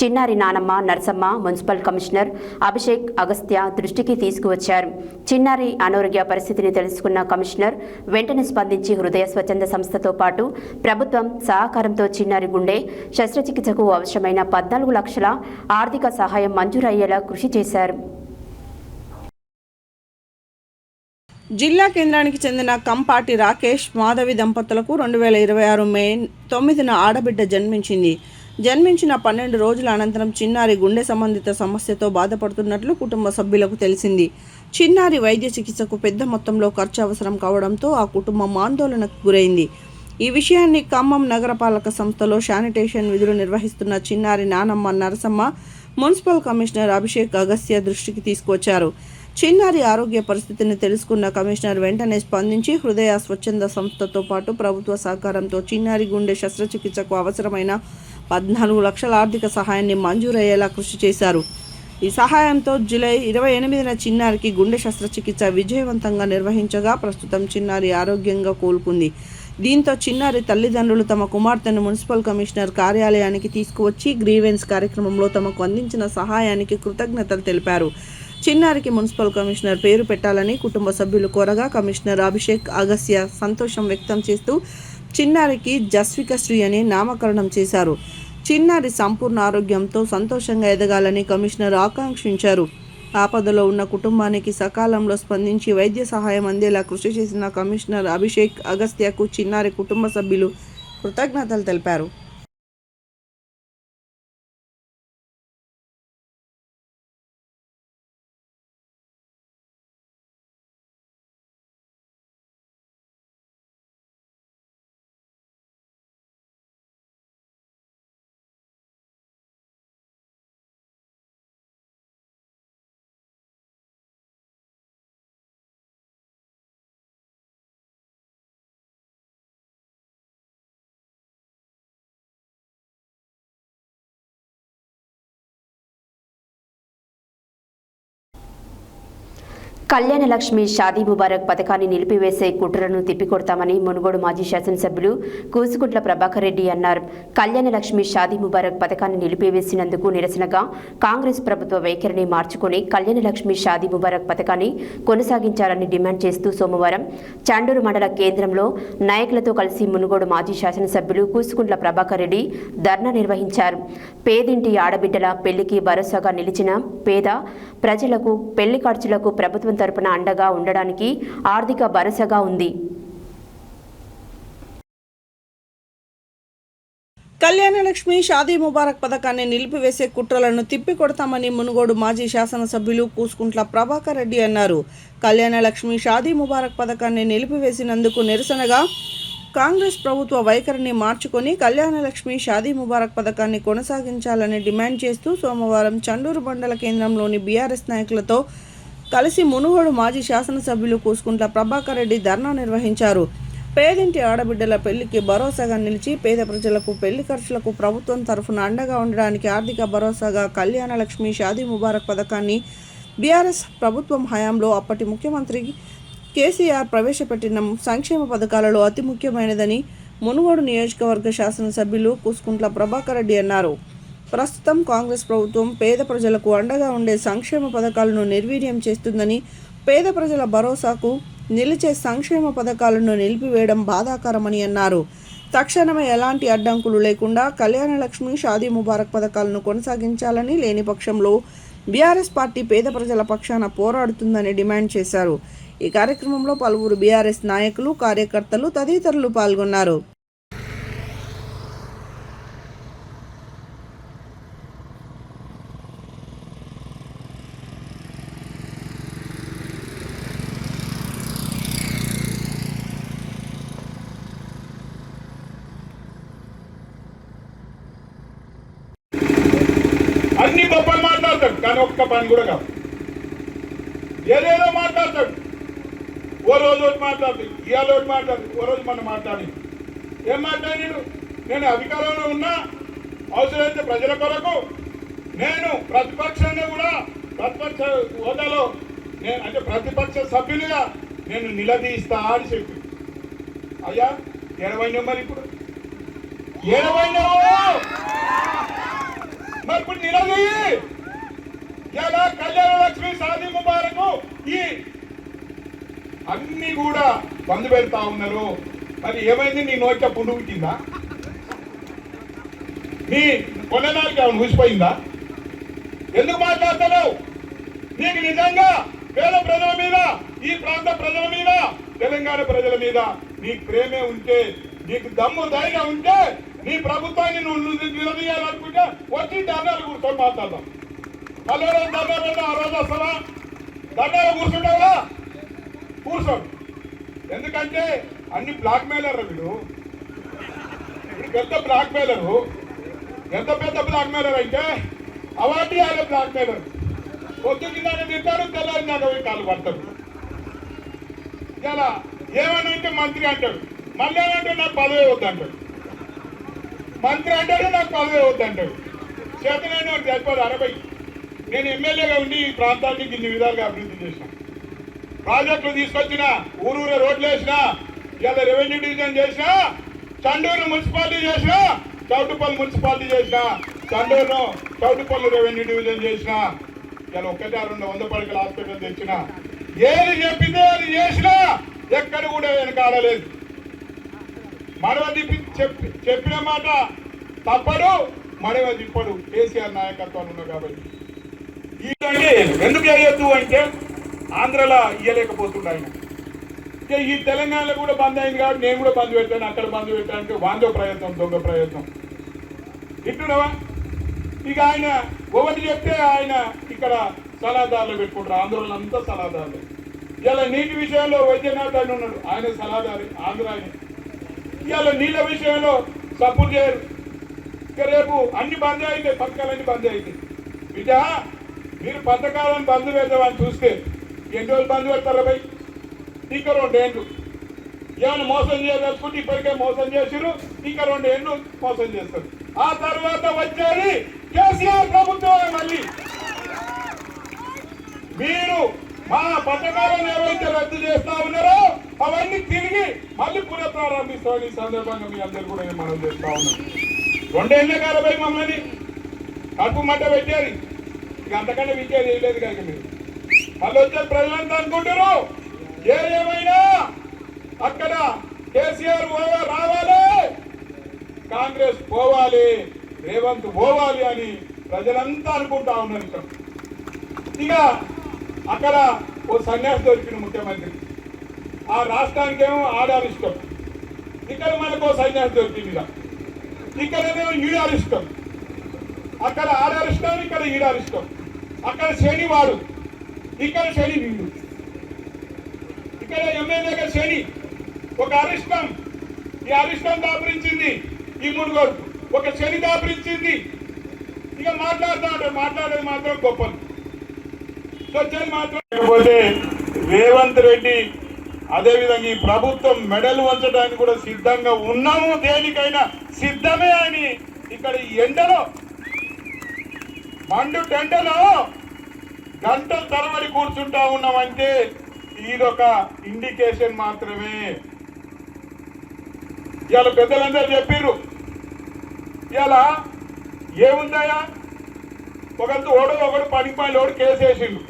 చిన్నారి నానమ్మ, నర్సమ్మ, మున్సిపల్ కమిషనర్ అభిషేక్ అగస్త్య దృష్టికి తీసుకువచ్చారు. చిన్నారి అనారోగ్య పరిస్థితిని తెలుసుకున్న కమిషనర్ వెంటనే స్పందించి హృదయ స్వచ్ఛంద సంస్థతో పాటు ప్రభుత్వం సహకారంతో చిన్నారి గుండె శస్త్రచికిత్సకు అవసరమైన 14 లక్షల ఆర్థిక సహాయం మంజూరయ్యేలా కృషి చేశారు. జిల్లా కేంద్రానికి చెందిన కంపాటి రాకేష్ మాధవి దంపతులకు 2026 మే 9న ఆడబిడ్డ జన్మించింది. జన్మించిన 12 రోజుల అనంతరం చిన్నారి గుండె సంబంధిత సమస్యతో బాధపడుతున్నట్లు కుటుంబ సభ్యులకు తెలిసింది. చిన్నారి వైద్య చికిత్సకు పెద్ద మొత్తంలో ఖర్చు అవసరం కావడంతో ఆ కుటుంబం ఆందోళనకు గురైంది. ఈ విషయాన్ని ఖమ్మం నగరపాలక సంస్థలో శానిటేషన్ విధులు నిర్వహిస్తున్న చిన్నారి నానమ్మ, నరసమ్మ, మున్సిపల్ కమిషనర్ అభిషేక్ అగస్త్య దృష్టికి తీసుకొచ్చారు. చిన్నారి ఆరోగ్య పరిస్థితిని తెలుసుకున్న కమిషనర్ వెంటనే స్పందించి హృదయ స్వచ్ఛంద సంస్థతో పాటు ప్రభుత్వ సహకారంతో చిన్నారి గుండె శస్త్రచికిత్సకు అవసరమైన 14 లక్షల ఆర్థిక సహాయాన్ని మంజూరయ్యేలా కృషి చేశారు. ఈ సహాయంతో జూలై 28న చిన్నారికి గుండె శస్త్రచికిత్స విజయవంతంగా నిర్వహించగా ప్రస్తుతం చిన్నారి ఆరోగ్యంగా కోలుకుంది. దీంతో చిన్నారి తల్లిదండ్రులు తమ కుమార్తెను మున్సిపల్ కమిషనర్ కార్యాలయానికి తీసుకువచ్చి గ్రీవెన్స్ కార్యక్రమంలో తమకు అందించిన సహాయానికి కృతజ్ఞతలు తెలిపారు. చిన్నారికి మున్సిపల్ కమిషనర్ పేరు పెట్టాలని కుటుంబ సభ్యులు కోరగా కమిషనర్ అభిషేక్ అగస్త్య సంతోషం వ్యక్తం చేస్తూ చిన్నారికి జస్వికశ్రీ అని నామకరణం చేశారు. చిన్నారి సంపూర్ణ ఆరోగ్యంతో సంతోషంగా ఎదగాలని కమిషనర్ ఆకాంక్షించారు. ఆపదలో ఉన్న కుటుంబానికి సకాలంలో స్పందించి వైద్య సహాయం అందేలా కృషి చేసిన కమిషనర్ అభిషేక్ అగస్త్యకు చిన్నారి కుటుంబ సభ్యులు కృతజ్ఞతలు తెలిపారు. కళ్యాణ లక్ష్మి షాదీ ముబారక్ పథకాన్ని నిలిపివేసే కుట్రను తిప్పికొడతామని మునుగోడు మాజీ శాసనసభ్యులు కూసుకుంట్ల ప్రభాకర్ రెడ్డి అన్నారు. కళ్యాణ లక్ష్మి షాదీ ముబారక్ పథకాన్ని నిలిపివేసినందుకు నిరసనగా కాంగ్రెస్ ప్రభుత్వ వైఖరిని మార్చుకుని కళ్యాణ లక్ష్మి షాదీ ముబారక్ పథకాన్ని కొనసాగించాలని డిమాండ్ చేస్తూ సోమవారం చాండూరు మండల కేంద్రంలో నాయకులతో కలిసి మునుగోడు మాజీ శాసనసభ్యులు కూసుకుంట్ల ప్రభాకర్ రెడ్డి ధర్నా నిర్వహించారు. పేదింటి ఆడబిడ్డల పెళ్లికి భరోసాగా నిలిచిన పేద ప్రజలకు పెళ్లి ఖర్చులకు ప్రభుత్వం తరపున అండగా ఉండడానికి ఆర్థిక భరోసాగా ఉంది. కళ్యాణ లక్ష్మి షాదీ ముబారక్ పథకాన్ని నిలిపివేసే కుట్రలను తిప్పికొడతామని మునుగోడు మాజీ శాసనసభ్యులు కూసుకుంట్ల ప్రభాకర్ రెడ్డి అన్నారు. కళ్యాణ లక్ష్మి షాదీ ముబారక్ పథకాన్ని నిలిపివేసినందుకు నిరసనగా కాంగ్రెస్ ప్రభుత్వ వైఖరిని మార్చుకొని కళ్యాణ లక్ష్మి షాదీ ముబారక్ పథకాన్ని కొనసాగించాలని డిమాండ్ చేస్తూ సోమవారం చండూరు మండల కేంద్రంలోని బీఆర్ఎస్ నాయకులతో కలిసి మునుగోడు మాజీ శాసనసభ్యులు కూసుకుంట్ల ప్రభాకర్ రెడ్డి ధర్నా నిర్వహించారు. పేదింటి ఆడబిడ్డల పెళ్లికి భరోసాగా నిలిచి పేద ప్రజలకు పెళ్లి ఖర్చులకు ప్రభుత్వం తరఫున అండగా ఉండడానికి ఆర్థిక భరోసాగా కళ్యాణ లక్ష్మి షాదీ ముబారక్ పథకాన్ని బీఆర్ఎస్ ప్రభుత్వం హయాంలో అప్పటి ముఖ్యమంత్రి కేసీఆర్ ప్రవేశపెట్టిన సంక్షేమ పథకాలలో అతి ముఖ్యమైనదని మునుగోడు నియోజకవర్గ శాసనసభ్యులు కూసుకుంట్ల ప్రభాకర్ రెడ్డి అన్నారు. ప్రస్తుతం కాంగ్రెస్ ప్రభుత్వం పేద ప్రజలకు అండగా ఉండే సంక్షేమ పథకాలను నిర్వీర్యం చేస్తుందని, పేద ప్రజల భరోసాకు నిలిచే సంక్షేమ పథకాలను నిలిపివేయడం బాధాకరమని అన్నారు. తక్షణమే ఎలాంటి అడ్డంకులు లేకుండా కళ్యాణ లక్ష్మి షాదీ ముబారక్ పథకాలను కొనసాగించాలని, లేని పక్షంలో బీఆర్ఎస్ పార్టీ పేద ప్రజల పక్షాన పోరాడుతుందని డిమాండ్ చేశారు. ఈ కార్యక్రమంలో పలువురు బీఆర్ఎస్ నాయకులు, కార్యకర్తలు తదితరులు పాల్గొన్నారు. అన్ని గొప్పలు మాట్లాడతాడు, కానీ ఒక్క పని కూడా కాదు. ఏదేదో మాట్లాడతాడు. ఓ రోజు ఒకటి మాట్లాడుతుంది, ఇవాళ ఒకటి మాట్లాడుతుంది, ఓ రోజు మనం మాట్లాడి ఏం మాట్లాడాడు? నేను అధికారంలో ఉన్నా, అవసరమైతే ప్రజల కొరకు నేను ప్రతిపక్షంగా కూడా ప్రతిపక్ష హోదాలో నేను అంటే ప్రతిపక్ష సభ్యులుగా నేను నిలదీస్తా అని చెప్పి. అయ్యా 20 మరి ఇప్పుడు 20 మరి ఇప్పుడు నిలదీయి. ఇలా కళ్యాణ లక్ష్మి షాదీ ముబారక్ ఈ అన్ని కూడా బంద్ పెడతా ఉన్నారు. మరి ఏమైంది? నీ నోట్ల పుండు కింద నీ కొనడానికి ఏమైనా ఊసిపోయిందా? ఎందుకు మాట్లాడతావు? నీకు నిజంగా పేద ప్రజల మీద, ఈ ప్రాంత ప్రజల మీద, తెలంగాణ ప్రజల మీద నీకు ప్రేమే ఉంటే, నీకు దమ్ము ధైర్యం ఉంటే, నీ ప్రభుత్వాన్ని నువ్వు నిలదీయాలనుకుంటే వచ్చి ధర్నాలు కూర్చొని మాట్లాడదాం. మళ్ళీ ధర్నాలు ఆ రోజు వస్తావా? ధర్నాలు కూర్చుంటావా? కూర్చోండి. ఎందుకంటే అన్ని బ్లాక్ మెయిలర్ వీడు. పెద్ద బ్లాక్ మెయిలరు, ఎంత పెద్ద బ్లాక్ మెయిలర్ అంటే అవార్డు ఆయన బ్లాక్ మెయిలర్. పొద్దు కింద తింటాడు, తెల్లారినాక పోయి కాళ్ళు పడతాడు. ఇలా ఏమని అంటే మంత్రి అంటాడు, మళ్ళీ అంటే నాకు పదవి వద్దంటాడు. మంత్రి అంటాడు, నాకు పదవి వద్దంటాడు. చేతనైన వాడు సరిపోదు 60. నేను ఎమ్మెల్యేగా ఉండి ఈ ప్రాంతాన్ని ఇన్ని విధాలుగా అభివృద్ధి చేసిన, ప్రాజెక్టులు తీసుకొచ్చిన, ఊరూరు రోడ్లు వేసినా, ఇలా రెవెన్యూ డివిజన్ చేసినా, చండూరు మున్సిపాలిటీ చేసినా, చౌటుపల్లి మున్సిపాలిటీ చేసినా, చౌటుపల్లి రెవెన్యూ డివిజన్ చేసినా, ఇలా 100 పడకల హాస్పిటల్ తెచ్చిన, ఏది చెప్పిందే అది చేసినా ఎక్కడ కూడా వెనకాడలేదు. మడవ తిప్పి చెప్పిన మాట తప్పడు, మడవ తిప్పడు. కేసీఆర్ నాయకత్వాలు ఉన్నారు కాబట్టి. ఎందుకు వేయొద్దు అంటే ఆంధ్రలో ఇయ్యలేకపోతుండే ఆయన. ఈ తెలంగాణలో కూడా బంద్ అయింది కాబట్టి నేను కూడా బంద్ పెట్టాను, అక్కడ బంద్ పెట్టానంటే వాందో ప్రయత్నం, దొంగ ప్రయత్నం. ఇట్టున్నావా? ఇక ఆయన ఒకటి చెప్తే ఆయన ఇక్కడ సలహాదారులు పెట్టుకుంటారు. ఆందోళన అంతా సలహాదారులు. ఇలా నీటి విషయంలో వైద్యనాథ్ ఆయన ఉన్నాడు, ఆయన సలహాదారు, ఆంధ్ర ఆయన. ఇవాళ నీళ్ళ విషయంలో సపోర్ట్ చేయరు. ఇక రేపు అన్ని బంద్ అయితే, పథకాలన్నీ బంద్ అయితే బిడ్డ మీరు పథకాలను బంద్ పెడతామని చూస్తే ఎన్ని రోజులు బంద్ పెడతారా భయ్? ఇంకా 2 ఏళ్ళు ఏమైనా మోసం చేయదలుచుకుంటే ఇప్పటికే మోసం చేసిరు, ఇంకా 2 ఏళ్ళు మోసం చేస్తారు. ఆ తర్వాత వచ్చేది కేసీఆర్ ప్రభుత్వం. మళ్ళీ మీరు మా పథకాలను ఏవైతే రద్దు చేస్తా ఉన్నారో అవన్నీ తిరిగి మళ్ళీ పునఃప్రారంభిస్తామని ఈ సందర్భంగా మీ అందరూ కూడా మనం చేస్తా ఉన్నాం. 2 ఏళ్ళే కాలపై మమ్మల్ని కడుపు మంట పెట్టారు, ఇక అంతకంటే విజయం వేయలేదు కనుక మీరు మళ్ళీ వచ్చే ప్రజలంతా అనుకుంటారు ఏమైనా అక్కడ కేసీఆర్ రావాలి, కాంగ్రెస్ పోవాలి, రేవంత్ పోవాలి అని ప్రజలంతా అనుకుంటా ఉన్నారు. ఇక్కడ ఇక అక్కడ ఓ సన్యాసి దొరికిన ముఖ్యమంత్రి, ఆ రాష్ట్రానికేమో ఆడాలి ఇష్టం, ఇక్కడ మనకు సన్యాసి దొరికింది. ఇక్కడేమో ఈడాలి ఇష్టం, అక్కడ ఆడాలి ఇష్టం, ఇక్కడ ఈడాలి ఇష్టం. అక్కడ శని వాడు, ఇక్కడ శని వీడు. ఇక్కడ ఎమ్మెల్యేగా శని ఒక అరిష్టం, ఈ అరిష్టం దాపురించింది ఈ మునుగోడు, ఒక శని దాపురించింది. ఇక మాట్లాడేది మాత్రం గొప్పలు, స్వచ్ఛని మాత్రం. లేకపోతే రేవంత్ రెడ్డి అదేవిధంగా ఈ ప్రభుత్వం మెడలు వంచడానికి కూడా సిద్ధంగా ఉన్నాము, దేనికైనా సిద్ధమే అని ఇక్కడ ఈ ఎండలో మండు టెండలో గంటల తరబడి కూర్చుంటా ఉన్నామంటే ఇదొక ఇండికేషన్ మాత్రమే. ఇవాళ పెద్దలందరూ చెప్పిర్రు, ఇవాళ ఏముందయా ఒకరితో ఒకడు పనిపాయలు కేసు వేసిండు.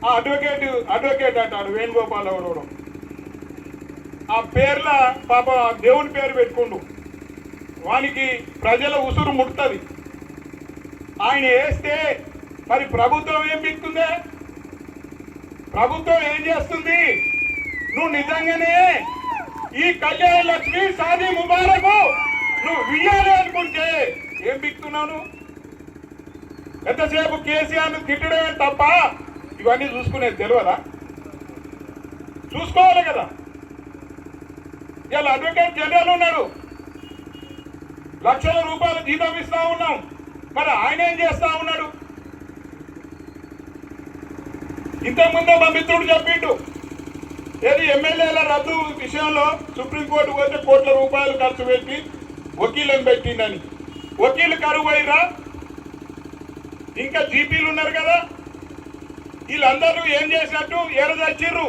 ఆ అడ్వకేట్ అంటాడు వేణుగోపాల్ ఎవరు, ఆ పేర్ల పాప దేవుని పేరు పెట్టుకుండు, వానికి ప్రజల ఉసురు ముడుతుంది. ఆయన వేస్తే మరి ప్రభుత్వం ఏం బిక్తుందే? ప్రభుత్వం ఏం చేస్తుంది? నువ్వు నిజంగానే ఈ కళ్యాణ లక్ష్మి షాదీ ముబారక్ నువ్వు ఇయ్యాలి అనుకుంటే ఏం బిక్తున్నావు? ఎంతసేపు కేసీఆర్ ను తిట్టడమే తప్ప ఇవన్నీ చూసుకునేది తెలియదా? చూసుకోవాలి కదా. ఇలా అడ్వకేట్ జనరల్ ఉన్నాడు, లక్షల రూపాయలు జీతం ఇస్తా ఉన్నాం, మరి ఆయన ఏం చేస్తా ఉన్నాడు? ఇంతకుముందే మా మిత్రుడు చెప్పిండు, ఏది ఎమ్మెల్యేల రద్దు విషయంలో సుప్రీంకోర్టు పోతే కోట్ల రూపాయలు ఖర్చు పెట్టి వకీలను పెట్టిండని. వకీలు కరువు అయ్యిరా, ఇంకా జీపీలు ఉన్నారు కదా, వీళ్ళందరూ ఏం చేసినట్టు ఎరదచ్చిర్రు.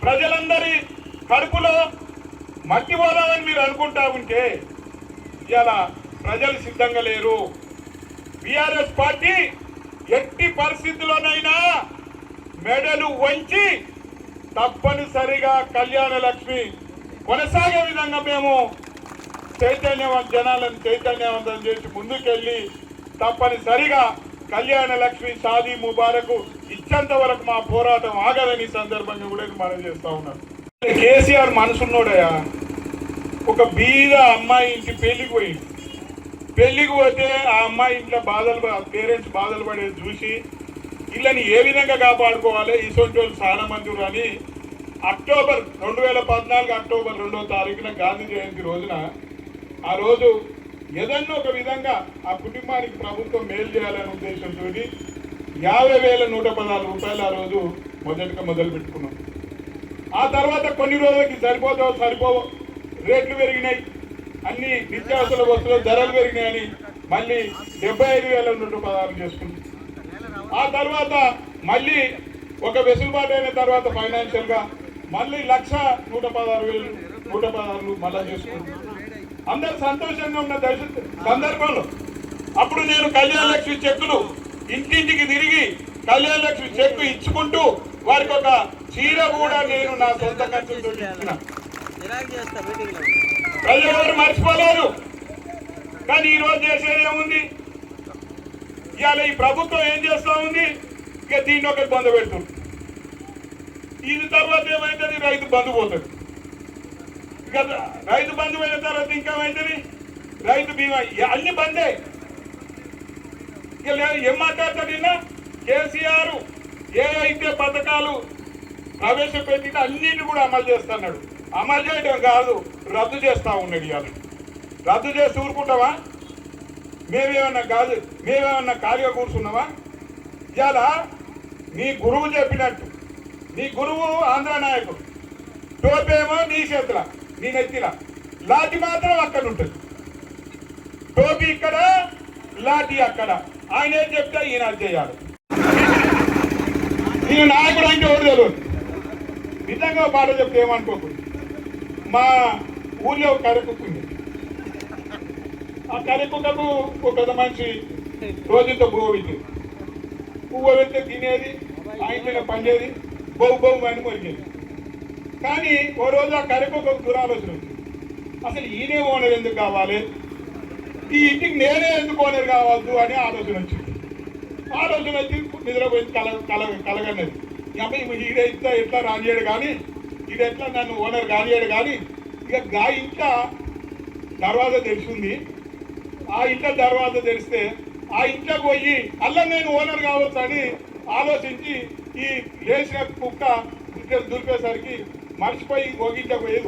ప్రజలందరి కడుపులో మట్టి పోదామని మీరు అనుకుంటా ఉంటే ఇలా ప్రజలు సిద్ధంగా లేరు. బీఆర్ఎస్ పార్టీ ఎట్టి పరిస్థితుల్లోనైనా మెడలు వంచి తప్పనిసరిగా కళ్యాణ లక్ష్మి కొనసాగే విధంగా మేము జనాలను చైతన్యవంతం చేసి ముందుకెళ్ళి తప్పనిసరిగా కళ్యాణ లక్ష్మి షాదీ ముబారక్ ఇచ్చేంత వరకు మా పోరాటం ఆగదని సందర్భంగా కూడా మనం చేస్తా ఉన్నాం. కేసీఆర్ మనసున్నోడయా, ఒక బీద అమ్మాయి ఇంటి పెళ్లికి పోతే ఆ అమ్మాయి ఇంట్లో పేరెంట్స్ బాధలు పడేది చూసి వీళ్ళని ఏ విధంగా కాపాడుకోవాలి, ఇసొంటి వాళ్ళు చాలా మంది అని అక్టోబర్ 2014 అక్టోబర్ 2వ తారీఖున గాంధీ జయంతి రోజున ఆ రోజు ఏదన్నా ఒక విధంగా ఆ కుటుంబానికి ప్రభుత్వం మేలు చేయాలనే ఉద్దేశంతో 50,116 రూపాయలు ఆ రోజు మొదలు పెట్టుకున్నాం. ఆ తర్వాత కొన్ని రోజులకి సరిపోవో రేట్లు పెరిగినాయి, అన్ని నిత్యావసర వస్తువుల ధరలు పెరిగినాయని మళ్ళీ 75,116 చేసుకున్నాం. ఆ తర్వాత మళ్ళీ ఒక వెసులుబాటు అయిన తర్వాత ఫైనాన్షియల్ గా మళ్ళీ 1,16,116 మళ్ళా చేసుకున్నాం. అందరు సంతోషంగా ఉన్న సందర్భంలో అప్పుడు నేను కళ్యాణ లక్ష్మి చెక్కులు ఇంటింటికి తిరిగి కళ్యాణ లక్ష్మి చెక్కు ఇచ్చుకుంటూ వారికి ఒక చీర కూడా నేను నా సొంత ఖర్చులతో ఇచ్చిన. ప్రజలు మర్చిపోలేరు. కానీ ఈ రోజు చేసేది ఏముంది? ఇవాళ ఈ ప్రభుత్వం ఏం చేస్తా ఉంది? ఇక దీన్ని ఒకటి బంద్ పెడుతుంది. ఇది తర్వాత ఏమైతుంది? రైతు బంధు పోతుంది. ఇక రైతు బంధు అయిన తర్వాత ఇంకేమైతుంది? రైతు బీమా అన్ని బందే. ఇక ఏం మాట్లాడతాడు? నిన్న కేసీఆర్ ఏ అయితే పథకాలు ప్రవేశపెట్టి అన్నింటినీ కూడా అమలు చేస్తున్నాడు. అమలు చేయడం కాదు, రద్దు చేస్తా ఉన్నాడు. ఇవాళ రద్దు చేసి ఊరుకుంటావా? మేమేమన్నా ఖాళీగా కూర్చున్నావా? ఇవాళ నీ గురువు చెప్పినట్టు, నీ గురువు ఆంధ్ర నాయకుడు, టోపేమో నీ చేతుల, నీ నెత్తిలా, లాఠీ మాత్రం అక్కడ ఉంటుంది. టోపీ ఇక్కడ, లాఠీ అక్కడ. ఆయన ఏం చెప్తే ఈయన చేయాలి. నేను నాయకుడు అంటే ఎవరు తెలియదు. నిజంగా పాట చెప్తే ఏమనుకోకుండా మా ఊళ్ళో కరెక్కుంది. ఆ కరెక్కుకు ఒక పెద్ద మనిషి రోజుతో పువ్వు పెట్టేది. పువ్వు పెడితే తినేది, ఆ ఇంట్లో పండేది, బొవ్వు అని మొరిగేది. కానీ ఓ రోజు ఆ కరెక్కుకు దురాలోచన వచ్చింది. అసలు ఈయనే ఓనర్ ఎందుకు కావాలి, ఈ ఇంటికి నేనే ఎందుకు ఓనర్ కావద్దు అని ఆలోచన వచ్చింది. ఆలోచన వచ్చి నిద్రపోయింది, కలగన్నది. అబ్బాయి ఈడెట్లా ఎట్లా రానియాడు కానీ, ఈడెట్లా నన్ను ఓనర్ కానియాడు కానీ, ఇక గా ఇంట్లో దర్వాజా తెలిసింది. ఆ ఇంట్లో దర్వాజా తెలిస్తే ఆ ఇంట్లోకి పోయి అలా నేను ఓనర్ కావచ్చు అని ఆలోచించి ఈ లేచిన కుక్క దులిపేసరికి మర్చిపోయి ఒగించకపోయి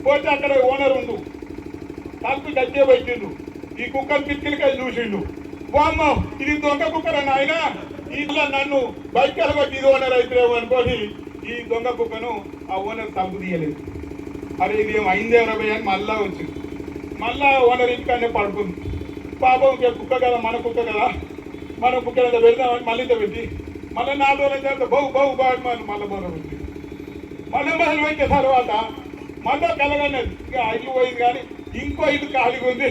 పోతే అక్కడ ఓనర్ ఉండు, తలుపు గట్టే పెట్టిండు. ఈ కుక్కను పిచ్చిలకాయ చూసిండు. వామ్మ ఇది దొంగ కుక్కరా నాయన, ఇంట్లో నన్ను బైక్ కొట్టి ఇది ఓనర్ అవుతారేమో అనుకోని ఈ దొంగ కుక్కను ఆ ఓనర్ తలుపు తీయలేదు. అరే ఇది ఏమో అయిందేమో అని మళ్ళా వచ్చింది. మళ్ళా ఓనర్ ఇంటికనే పడుకుంది. పాపం కుక్క కదా, మన కుక్క కదా, మన కుక్క కదా పెడదామని మళ్ళీ పెట్టి మళ్ళీ 4 రోజుల తర్వాత బాగు మళ్ళీ మొదలు పెట్టి మళ్ళీ మొదలు పెట్టిన తర్వాత మళ్ళీ కలగన్నది. ఇక ఇల్లు పోయింది కానీ ఇంకో ఇల్లు ఖాళీగా ఉంది,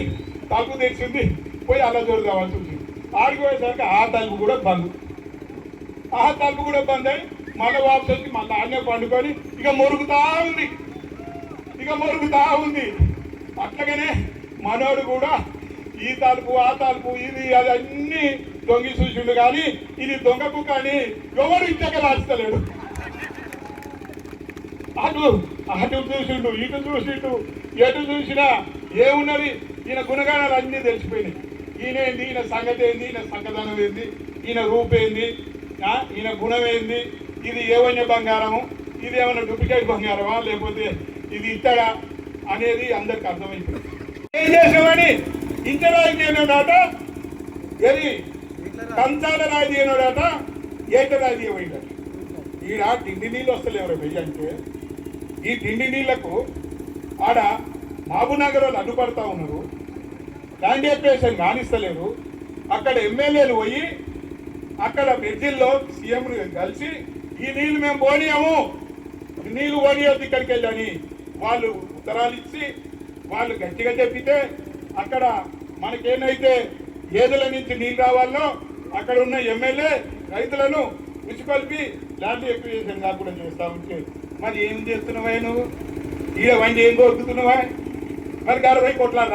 తలుపు తెచ్చింది, పోయి అలా చూడదామని వచ్చింది. ఆడికి పోయేసరికి ఆ తలుపు కూడా బంద్ అయి మళ్ళీ వాపసు వచ్చి మళ్ళీ ఆడనే పండుకొని ఇక మొరుగుతా ఉంది. అట్లాగనే మనోడు కూడా ఈ తలుపు ఆ తలుపు ఇది అది అన్ని దొంగి చూసిండు కానీ ఇది దొంగకు కానీ ఎవరు ఇంతగా రాస్తలేడు. అటు చూసిండు, ఇటు చూసిండు, ఎటు చూసినా ఏమున్నది ఈయన గుణగానాలు అన్నీ తెలిసిపోయినాయి. ఈయనేంది, ఈయన సంగతి ఏంది, ఈయన సంగదనం ఏంది, ఈయన రూపేంది, ఈయన గుణం ఏంది, ఇది ఏవైనా బంగారము, ఇది ఏమైనా డూప్లికేట్ బంగారమా లేకపోతే ఇది ఇత్తడా అనేది అందరికి అర్థమైపోయింది. ఏం చేసామని ఇంటరాయి చేయనోడాట, ఎది కంచాల రాయి చేయనోడాట, ఏటరాయి చేయబోయాడు. ఈడ తిండి నీళ్ళు వస్తలేవరా వెయ్యి అంటే ఈ తిండి నీళ్లకు ఆడ మహబూబ్నగర్ వాళ్ళు అడ్డుపడతా ఉన్నారు, ల్యాండ్ ఎక్వేషన్ కానిస్తలేరు. అక్కడ ఎమ్మెల్యేలు పోయి అక్కడ బ్రిడ్జిల్లో సీఎంను కలిసి ఈ నీళ్లు మేము పోనీయము, నీళ్లు పోనీయొద్దు ఇక్కడికి వెళ్ళని వాళ్ళు ఉత్తరాలు ఇచ్చి వాళ్ళు గట్టిగా చెప్పితే అక్కడ మనకేనైతే ఏదుల నుంచి నీళ్ళు రావాలో అక్కడ ఉన్న ఎమ్మెల్యే రైతులను ఉచికొల్పి ల్యాండ్ ఎక్విజిషన్ కాకుండా చేస్తా ఉంటే మరి ఏం చేస్తున్నావా నువ్వు? ఈడ వండి ఏం కోరుకుతున్నావా? మరి గారవై కొట్లాడు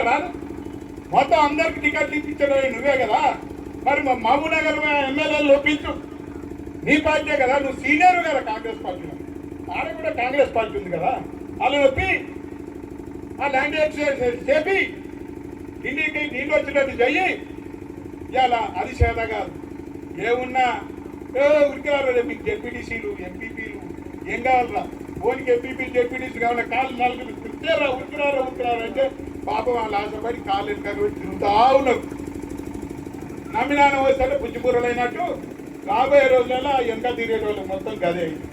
రాదు, మొత్తం అందరికి టికెట్లు ఇప్పించడం నువ్వే కదా. మరి మహబూబ్నగర్ ఎమ్మెల్యేలు ఒప్పించు, నీ పార్టీ కదా, నువ్వు సీనియర్ కదా కాంగ్రెస్ పార్టీలో, ఆడ కూడా కాంగ్రెస్ పార్టీ ఉంది కదా, వాళ్ళు నొప్పి ఆ ల్యాండ్ ఎక్విజిషన్ చేపి ఇంటికి నీళ్ళు వచ్చినట్టు చెయ్యి. ఇవాళ అది చేత కాదు, ఏమున్నా ఉరికిరారు మీకు జెడ్పీటీసీలు ఎంపీపీలు ఏం కావాలరా, ఓనికి ఎంపీపీలు జెడ్పీటీసీ కావాలా, కాళ్ళు 4 ఉరికిరారా అంటే పాపం వాళ్ళు ఆశపడి కాళ్ళు వెనక తిరుగుతా ఉన్నారు. నమ్మినానం వస్తే పుచ్చిపూరలైనట్టు రాబోయే రోజులలో వెనక తిరిగేటోళ్ళు మొత్తం గదే అయింది.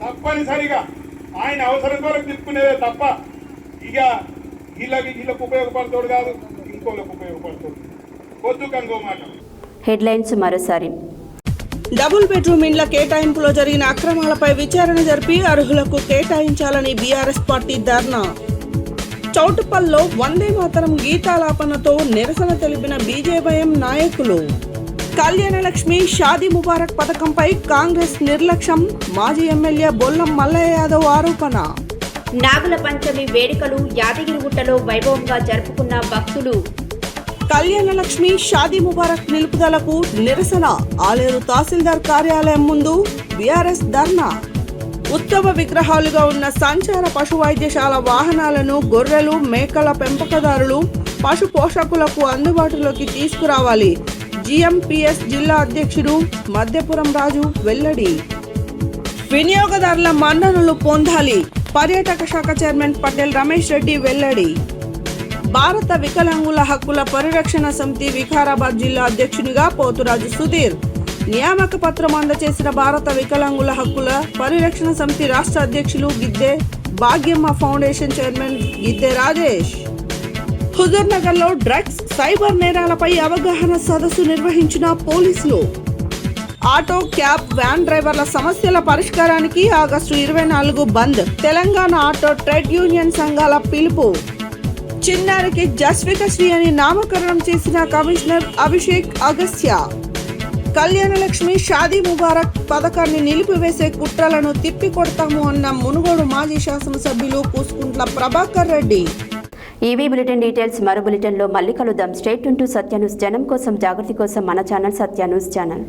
తప్పనిసరిగా ఆయన అవసరం కొరకు తిప్పుకునేదే తప్ప ఇక వీళ్ళకు ఉపయోగపడతాడు కాదు, ఇంకోళ్ళకు ఉపయోగపడతాడు. పొద్దు కంగో మాట. హెడ్లైన్స్ మరోసారి. డబుల్ బెడ్రూమ్ ఇండ్ల కేటాయింపులో జరిగిన అక్రమాలపై విచారణ జరిపి అర్హులకు కేటాయించాలని బీఆర్ఎస్ పార్టీ ధర్నా. చౌటుప్పల్లో వందే మాతరం గీతాలాపనతో నిరసన తెలిపిన బీజేపీఎం నాయకులు. కళ్యాణలక్ష్మి షాదీ ముబారక్ పథకంపై కాంగ్రెస్ నిర్లక్ష్యం, మాజీ ఎమ్మెల్యే బొల్లం మల్లయ్య యాదవ్ ఆరోపణ. నాగుల పంచమి వేడుకలు యాదగిరిగుట్టలో వైభవంగా జరుపుకున్న భక్తులు. కళ్యాణలక్ష్మి షాదీ ముబారక్ నిలుపుదలకు నిరసన, ఆలేరు తహసీల్దార్ కార్యాలయం ముందు బీఆర్ఎస్ ధర్నా. ఉత్తమ విగ్రహాలుగా ఉన్న సంచార పశు వైద్యశాల వాహనాలను గొర్రెలు మేకల పెంపకదారులు పశు పోషకులకు అందుబాటులోకి తీసుకురావాలి. జిఎంపిఎస్ జిల్లా అధ్యక్షుడు మధ్యపురం రాజు వెల్లడి. వినియోగదారుల మన్ననలు పొందాలి, పర్యాటక శాఖ చైర్మన్ పటేల్ రమేష్ రెడ్డి వెల్లడి. భారత వికలాంగుల హక్కుల పరిరక్షణ సమితి వికారాబాద్ జిల్లా అధ్యక్షునిగా పోతురాజు సుధీర్ నియామక పత్రం అందజేసిన భారత వికలాంగుల హక్కుల పరిరక్షణ సమితి రాష్ట్ర అధ్యక్షులు గిద్దె భాగ్యమ్మ ఫౌండేషన్ చైర్మన్ గిద్దె రాజేష్. హుజూర్ నగర్ లో డ్రగ్స్ సైబర్ నేరాలపై అవగాహన సదస్సు నిర్వహించిన పోలీసులు. ఆటో క్యాబ్ వ్యాన్ డ్రైవర్ల సమస్యల పరిష్కారానికి ఆగస్టు 24 బంద్, తెలంగాణ ఆటో ట్రేడ్ యూనియన్ సంఘాల పిలుపు. చిన్నారికి జస్వికశ్రీ అని నామకరణం చేసిన కమిషనర్ అభిషేక్ అగస్త్య. కళ్యాణలక్ష్మి షాదీ ముబారక్ పథకాన్ని నిలిపివేసే కుట్రలను తిప్పికొడతాము అన్న మునుగోడు మాజీ శాసనసభ్యులు Kusukuntla Prabhakar Reddy. EV bulletin details మరో బులెటిన్లో మళ్ళీ కలుద్దాం. స్టేట్ టు సత్య న్యూస్, జనం కోసం జాగృతి కోసం మన ఛానల్ సత్య న్యూస్ ఛానల్.